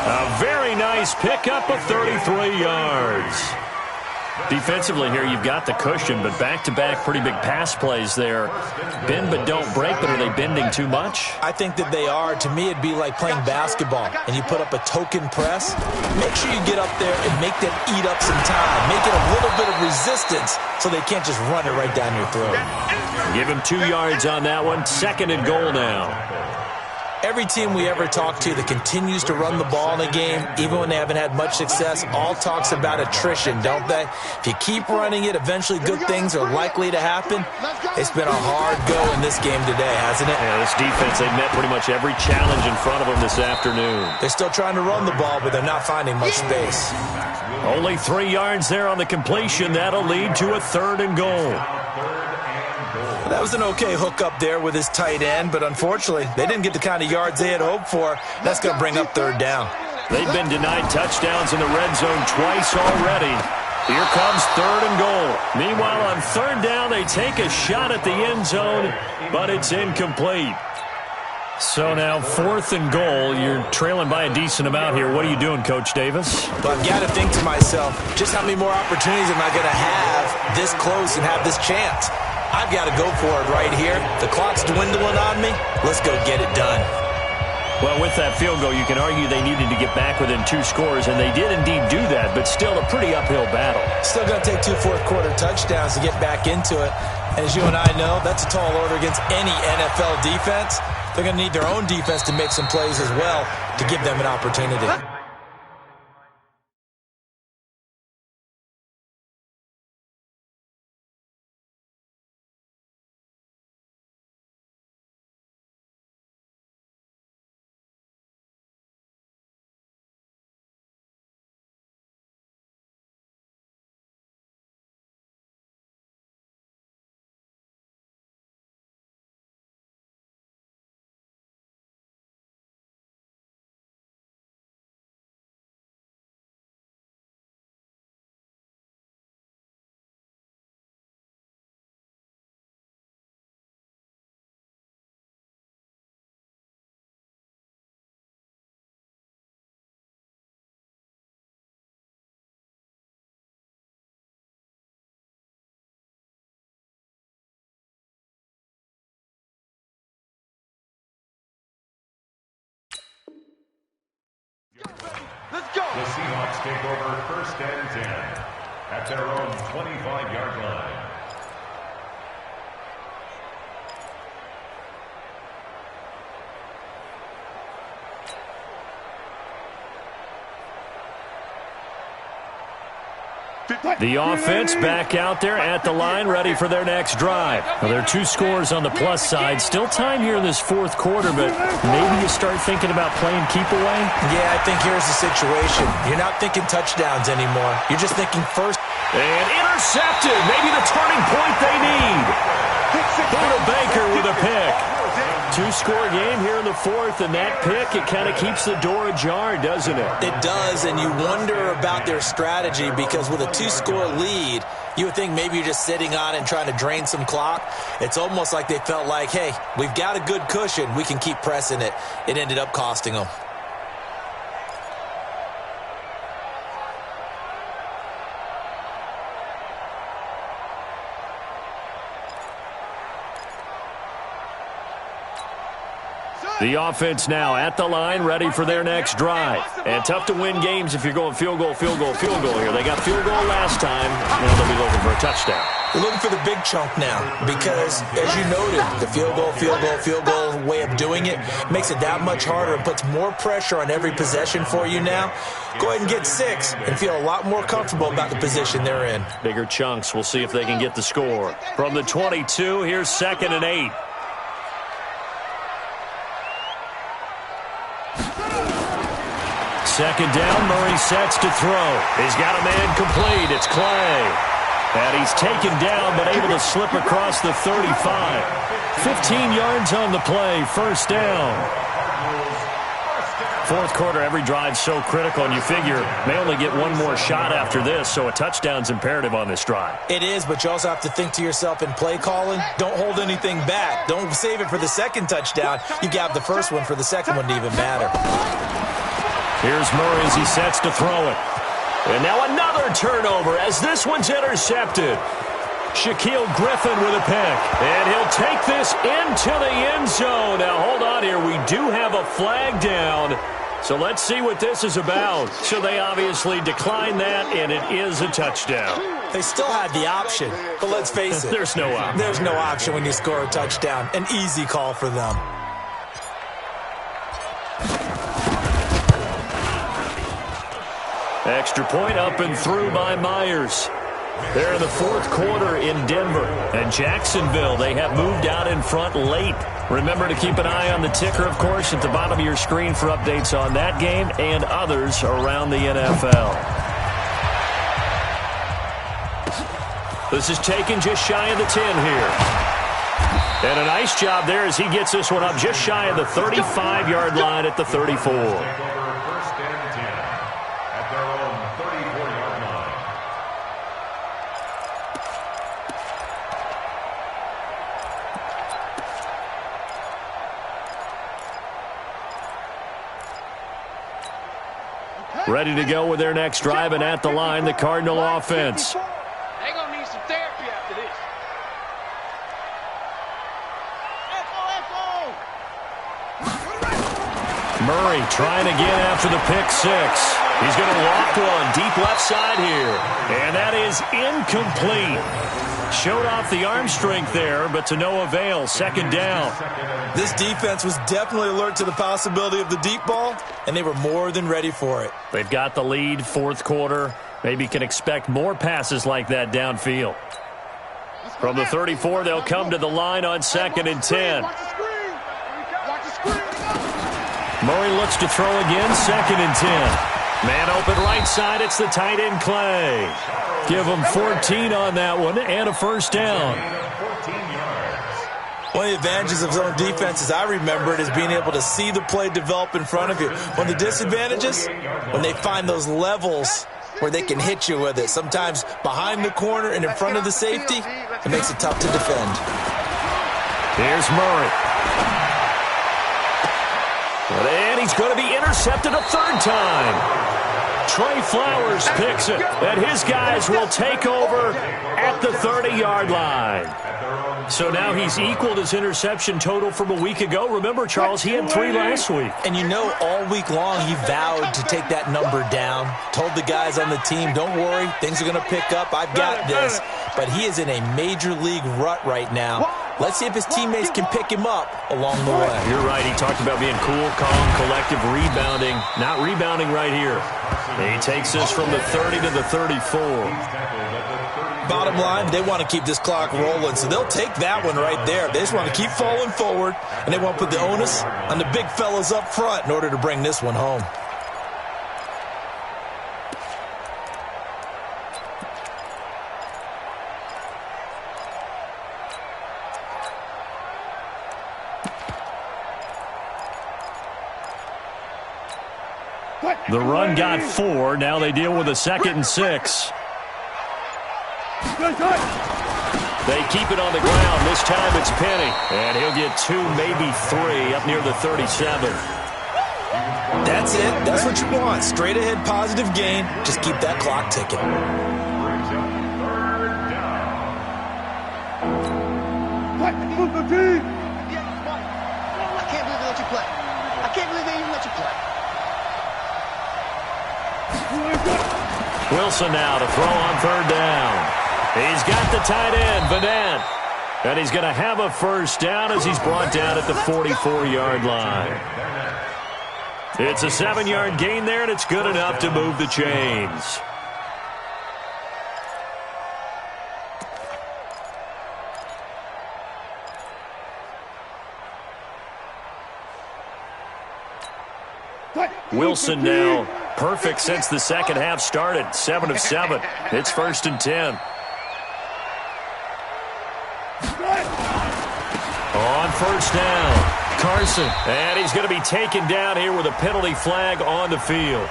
A very nice pickup of 33 yards. Defensively here, you've got the cushion, but back-to-back pretty big pass plays there. Bend but don't break, but are they bending too much? I think that they are. To me, it'd be like playing basketball, and you put up a token press. Make sure you get up there and make them eat up some time. Make it a little bit of resistance so they can't just run it right down your throat. Give him 2 yards on that one. 2nd and goal now. Every team we ever talk to that continues to run the ball in a game, even when they haven't had much success, all talks about attrition, don't they? If you keep running it, eventually good things are likely to happen. It's been a hard go in this game today, hasn't it? Yeah, this defense, they've met pretty much every challenge in front of them this afternoon. They're still trying to run the ball, but they're not finding much space. Only 3 yards there on the completion. That'll lead to a 3rd and goal. That was an okay hookup there with his tight end, but unfortunately, they didn't get the kind of yards they had hoped for. That's going to bring up 3rd down. They've been denied touchdowns in the red zone twice already. Here comes 3rd and goal. Meanwhile, on 3rd down, they take a shot at the end zone, but it's incomplete. So now 4th and goal. You're trailing by a decent amount here. What are you doing, Coach Davis? But I've got to think to myself, just how many more opportunities am I going to have this close and have this chance? I've got to go for it right here. The clock's dwindling on me. Let's go get it done. Well, with that field goal, you can argue they needed to get back within 2 scores, and they did indeed do that, but still a pretty uphill battle. Still going to take 2 fourth-quarter touchdowns to get back into it. And as you and I know, that's a tall order against any NFL defense. They're going to need their own defense to make some plays as well to give them an opportunity. Let's go. The Seahawks take over 1st and 10 at their own 25-yard line. The offense back out there at the line, ready for their next drive. Well, there are 2 scores on the plus side. Still time here in this 4th quarter, but maybe you start thinking about playing keep away? Yeah, I think here's the situation. You're not thinking touchdowns anymore. You're just thinking first. And intercepted. Maybe the turning point they need. Buda Baker with a pick. 2-score game here in the 4th, and that pick, it kind of keeps the door ajar, doesn't it? It does, and you wonder about their strategy because with a 2-score lead, you would think maybe you're just sitting on it and trying to drain some clock. It's almost like they felt like, hey, we've got a good cushion. We can keep pressing it. It ended up costing them. The offense now at the line, ready for their next drive. And tough to win games if you're going field goal, field goal, field goal here. They got field goal last time. Now they'll be looking for a touchdown. They're looking for the big chunk now because, as you noted, the field goal way of doing it makes it that much harder and puts more pressure on every possession for you now. Go ahead and get 6 and feel a lot more comfortable about the position they're in. Bigger chunks. We'll see if they can get the score. From the 22, here's 2nd and 8. Second down, Murray sets to throw. He's got a man complete. It's Clay. And he's taken down, but able to slip across the 35. 15 yards on the play, 1st down. 4th quarter, every drive's so critical, and you figure may only get one more shot after this, so a touchdown's imperative on this drive. It is, but you also have to think to yourself in play calling, don't hold anything back. Don't save it for the second touchdown. You got the first one for the second one to even matter. Here's Murray as he sets to throw it. And now another turnover as this one's intercepted. Shaquille Griffin with a pick. And he'll take this into the end zone. Now, hold on here. We do have a flag down. So let's see what this is about. So they obviously declined that, and it is a touchdown. They still had the option, but let's face it. There's no option. There's no option when you score a touchdown. An easy call for them. Extra point up and through by Myers. They're in the fourth quarter in Denver. And Jacksonville, they have moved out in front late. Remember to keep an eye on the ticker, of course, at the bottom of your screen for updates on that game and others around the NFL. This is taken just shy of the 10 here. And a nice job there as he gets this one up just shy of the 35-yard line at the 34. Ready to go with their next drive, and at the line, the Cardinal offense. They're going to need some therapy after this. Murray trying again after the pick six. He's going to walk one deep left side here, and that is incomplete. Showed off the arm strength there, but to no avail. Second down. This defense was definitely alert to the possibility of the deep ball, and they were more than ready for it. They've got the lead, fourth quarter. Maybe can expect more passes like that downfield. From the 34, they'll come to the line on 2nd and 10. Murray looks to throw again, 2nd and 10. Man open right side, it's the tight end Clay. Give him 14 on that one and a first down. One of the advantages of zone defense, as I remember it, is being able to see the play develop in front of you. One of the disadvantages, when they find those levels where they can hit you with it. Sometimes behind the corner and in front of the safety, it makes it tough to defend. Here's Murray. And he's going to be intercepted a third time. Trey Flowers picks it, and his guys will take over at the 30-yard line. So now he's equaled his interception total from a week ago. Remember, Charles, he had 3 last week. And you know, all week long he vowed to take that number down. Told the guys on the team, don't worry, things are going to pick up. I've got this. But he is in a major league rut right now. Let's see if his teammates can pick him up along the way. You're right. He talked about being cool, calm, collective, rebounding. Not rebounding right here. He takes this from the 30 to the 34. Bottom line, they want to keep this clock rolling, so they'll take that one right there. They just want to keep falling forward, and they want to put the onus on the big fellas up front in order to bring this one home. The run got 4. Now they deal with a 2nd and 6. They keep it on the ground. This time it's Penny. And he'll get 2, maybe 3 up near the 37. That's it. That's what you want. Straight ahead positive gain. Just keep that clock ticking. I can't believe they let you play. I can't believe they even let you play. Wilson now to throw on 3rd down. He's got the tight end, Vanette. And he's going to have a first down as he's brought down at the 44-yard line. It's a 7-yard gain there, and it's good enough to move the chains. Wilson now perfect since the second half started. 7 of 7. It's 1st and 10. On 1st down, Carson. And he's going to be taken down here with a penalty flag on the field.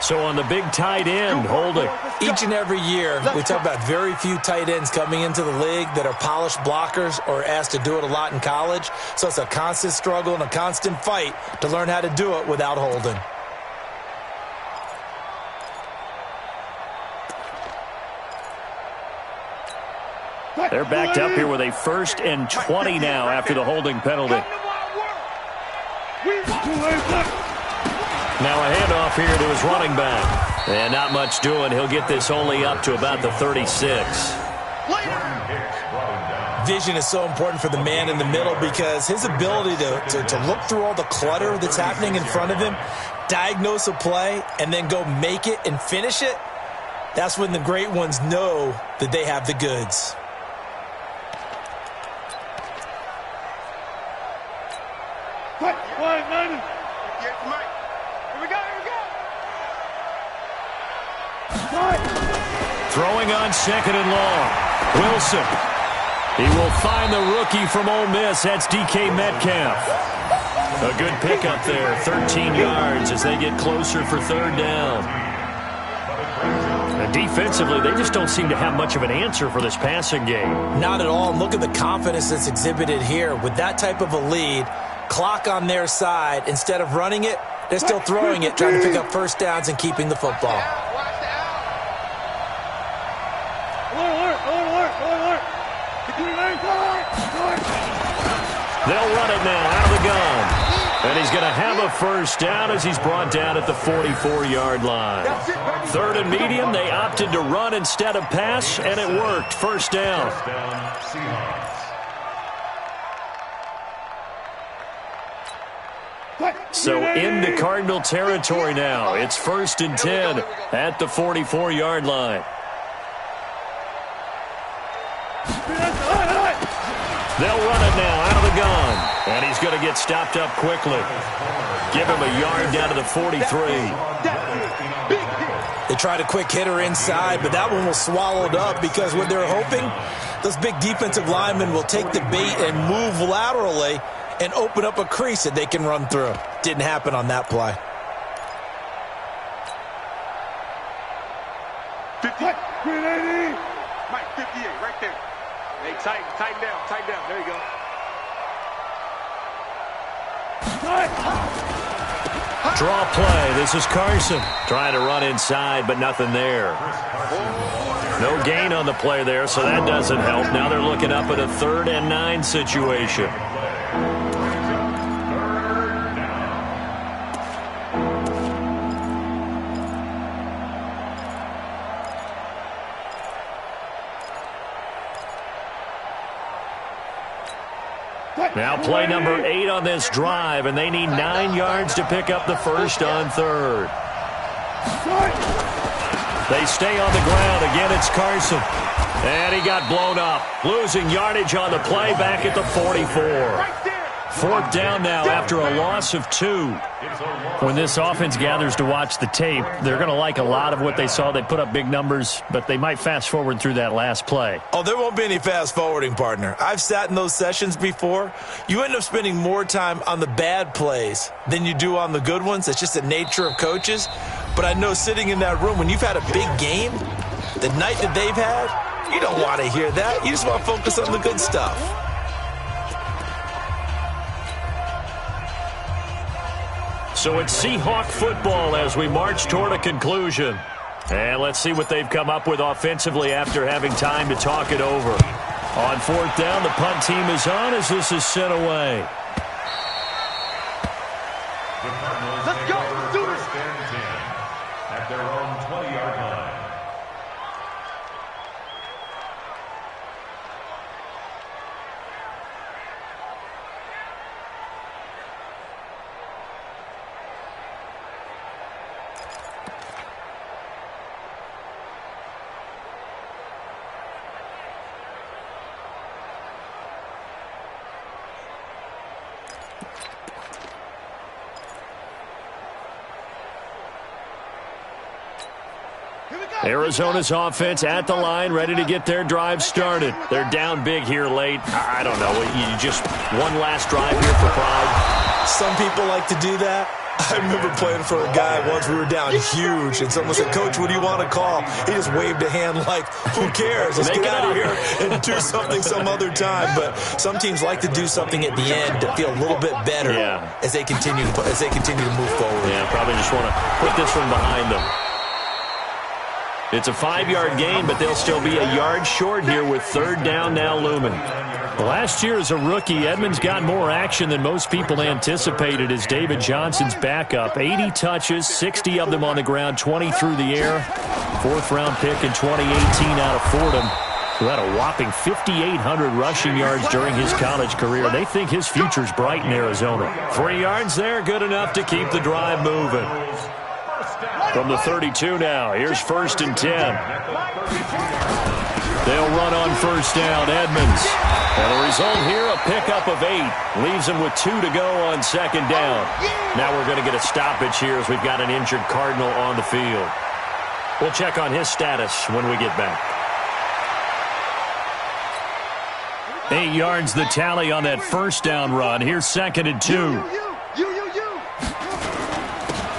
So on the big tight end, holding. Each and every year, we talk about very few tight ends coming into the league that are polished blockers or asked to do it a lot in college. So it's a constant struggle and a constant fight to learn how to do it without holding. They're backed up here with a 1st and 20 now after the holding penalty. Now a handoff here to his running back. And not much doing. He'll get this only up to about the 36. Vision is so important for the man in the middle because his ability to look through all the clutter that's happening in front of him, diagnose a play and then go make it and finish it, that's when the great ones know that they have the goods. Quick, 190. Here we go, here we go. Throwing on 2nd and long. Wilson. He will find the rookie from Ole Miss. That's DK Metcalf. A good pickup there. 13 yards as they get closer for 3rd down. And defensively, they just don't seem to have much of an answer for this passing game. Not at all. Look at the confidence that's exhibited here. With that type of a lead, clock on their side, instead of running it, they're still throwing it, trying to pick up first downs and keeping the football. They'll run it now out of the gun. And he's going to have a first down as he's brought down at the 44-yard line. 3rd and medium, they opted to run instead of pass, and it worked. First down. So into Cardinal territory now. It's 1st and 10 at the 44-yard line. They'll run it now out of the gun. And he's going to get stopped up quickly. Give him a yard down to the 43. They tried a quick hitter inside, but that one was swallowed up because what they're hoping, those big defensive linemen will take the bait and move laterally and open up a crease that they can run through. Didn't happen on that play. 58. Mike, 58, right there. Hey, tighten down. There you go. Draw play. This is Carson trying to run inside, but nothing there. No gain on the play there, so that doesn't help. Now they're looking up at a 3rd and 9 situation. Now play number 8 on this drive, and they need 9 yards to pick up the first on 3rd. They stay on the ground. Again, it's Carson. And he got blown up. Losing yardage on the play back at the 44. 4th down now after a loss of 2. When this offense gathers to watch the tape, they're going to like a lot of what they saw. They put up big numbers, but they might fast forward through that last play. Oh, there won't be any fast forwarding, partner. I've sat in those sessions before. You end up spending more time on the bad plays than you do on the good ones. It's just the nature of coaches. But I know sitting in that room, when you've had a big game, the night that they've had, you don't want to hear that. You just want to focus on the good stuff. So it's Seahawk football as we march toward a conclusion. And let's see what they've come up with offensively after having time to talk it over. On 4th down, the punt team is on as this is sent away. Let's go. Let's do this. At their own 20-yard line. Arizona's offense at the line, ready to get their drive started. They're down big here late. I don't know. You just one last drive here for pride. Some people like to do that. I remember playing for a guy once. We were down huge, and someone said, "Coach, what do you want to call?" He just waved a hand like, "Who cares? Let's get out of here and do something some other time." But some teams like to do something at the end to feel a little bit better as they continue to move forward. Yeah, probably just want to put this one behind them. It's a 5-yard gain, but they'll still be a yard short here with 3rd down now looming. Last year as a rookie, Edmonds got more action than most people anticipated as David Johnson's backup. 80 touches, 60 of them on the ground, 20 through the air. 4th-round pick in 2018 out of Fordham. who had a whopping 5,800 rushing yards during his college career. They think his future's bright in Arizona. 3 yards there, good enough to keep the drive moving. From the 32 now, here's 1st and 10. They'll run on 1st down, Edmonds. And the result here, a pickup of 8. Leaves them with 2 to go on 2nd down. Now we're going to get a stoppage here as we've got an injured Cardinal on the field. We'll check on his status when we get back. 8 yards the tally on that 1st down run. Here's 2nd and 2.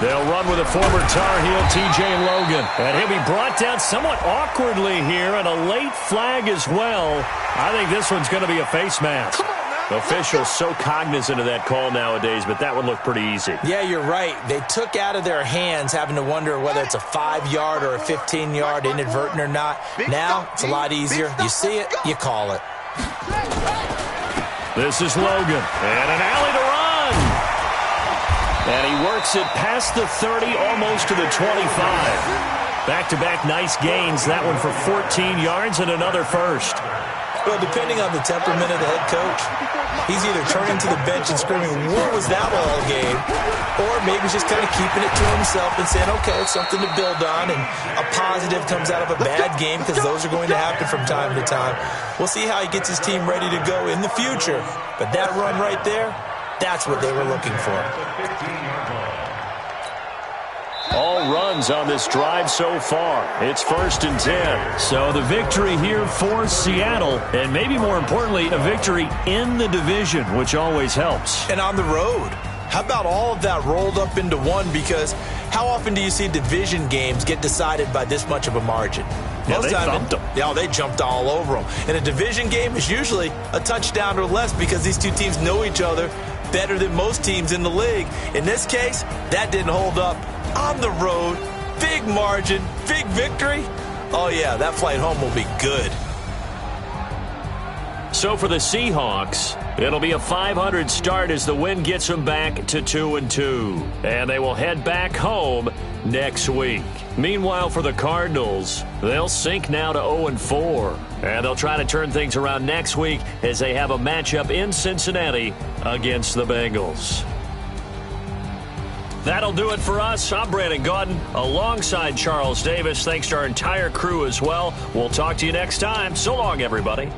They'll run with a former Tar Heel, T.J. Logan. And he'll be brought down somewhat awkwardly here, and a late flag as well. I think this one's going to be a face mask. Officials so cognizant of that call nowadays, but that one looked pretty easy. Yeah, you're right. They took out of their hands having to wonder whether it's a 5-yard or a 15-yard inadvertent or not. Now, it's a lot easier. You see it, you call it. This is Logan, and an alley to run. And he works it past the 30, almost to the 25. Back-to-back nice gains, that one for 14 yards and another first. Well, depending on the temperament of the head coach, he's either turning to the bench and screaming, what was that all game? Or maybe he's just kind of keeping it to himself and saying, okay, it's something to build on, and a positive comes out of a bad game, because those are going to happen from time to time. We'll see how he gets his team ready to go in the future. But that run right there, that's what they were looking for. All runs on this drive so far. It's 1st and 10. So the victory here for Seattle, and maybe more importantly, a victory in the division, which always helps. And on the road. How about all of that rolled up into one? Because how often do you see division games get decided by this much of a margin? Yeah, they thumped them. Yeah, they jumped all over them. And a division game is usually a touchdown or less, because these two teams know each other better than most teams in the league. In this case, that didn't hold up. On the road, big margin, big victory. Oh, yeah, that flight home will be good. So for the Seahawks, it'll be a .500 start as the win gets them back to 2-2. And they will head back home next week. Meanwhile, for the Cardinals, they'll sink now to 0-4. And they'll try to turn things around next week as they have a matchup in Cincinnati against the Bengals. That'll do it for us. I'm Brandon Gaudin alongside Charles Davis. Thanks to our entire crew as well. We'll talk to you next time. So long, everybody.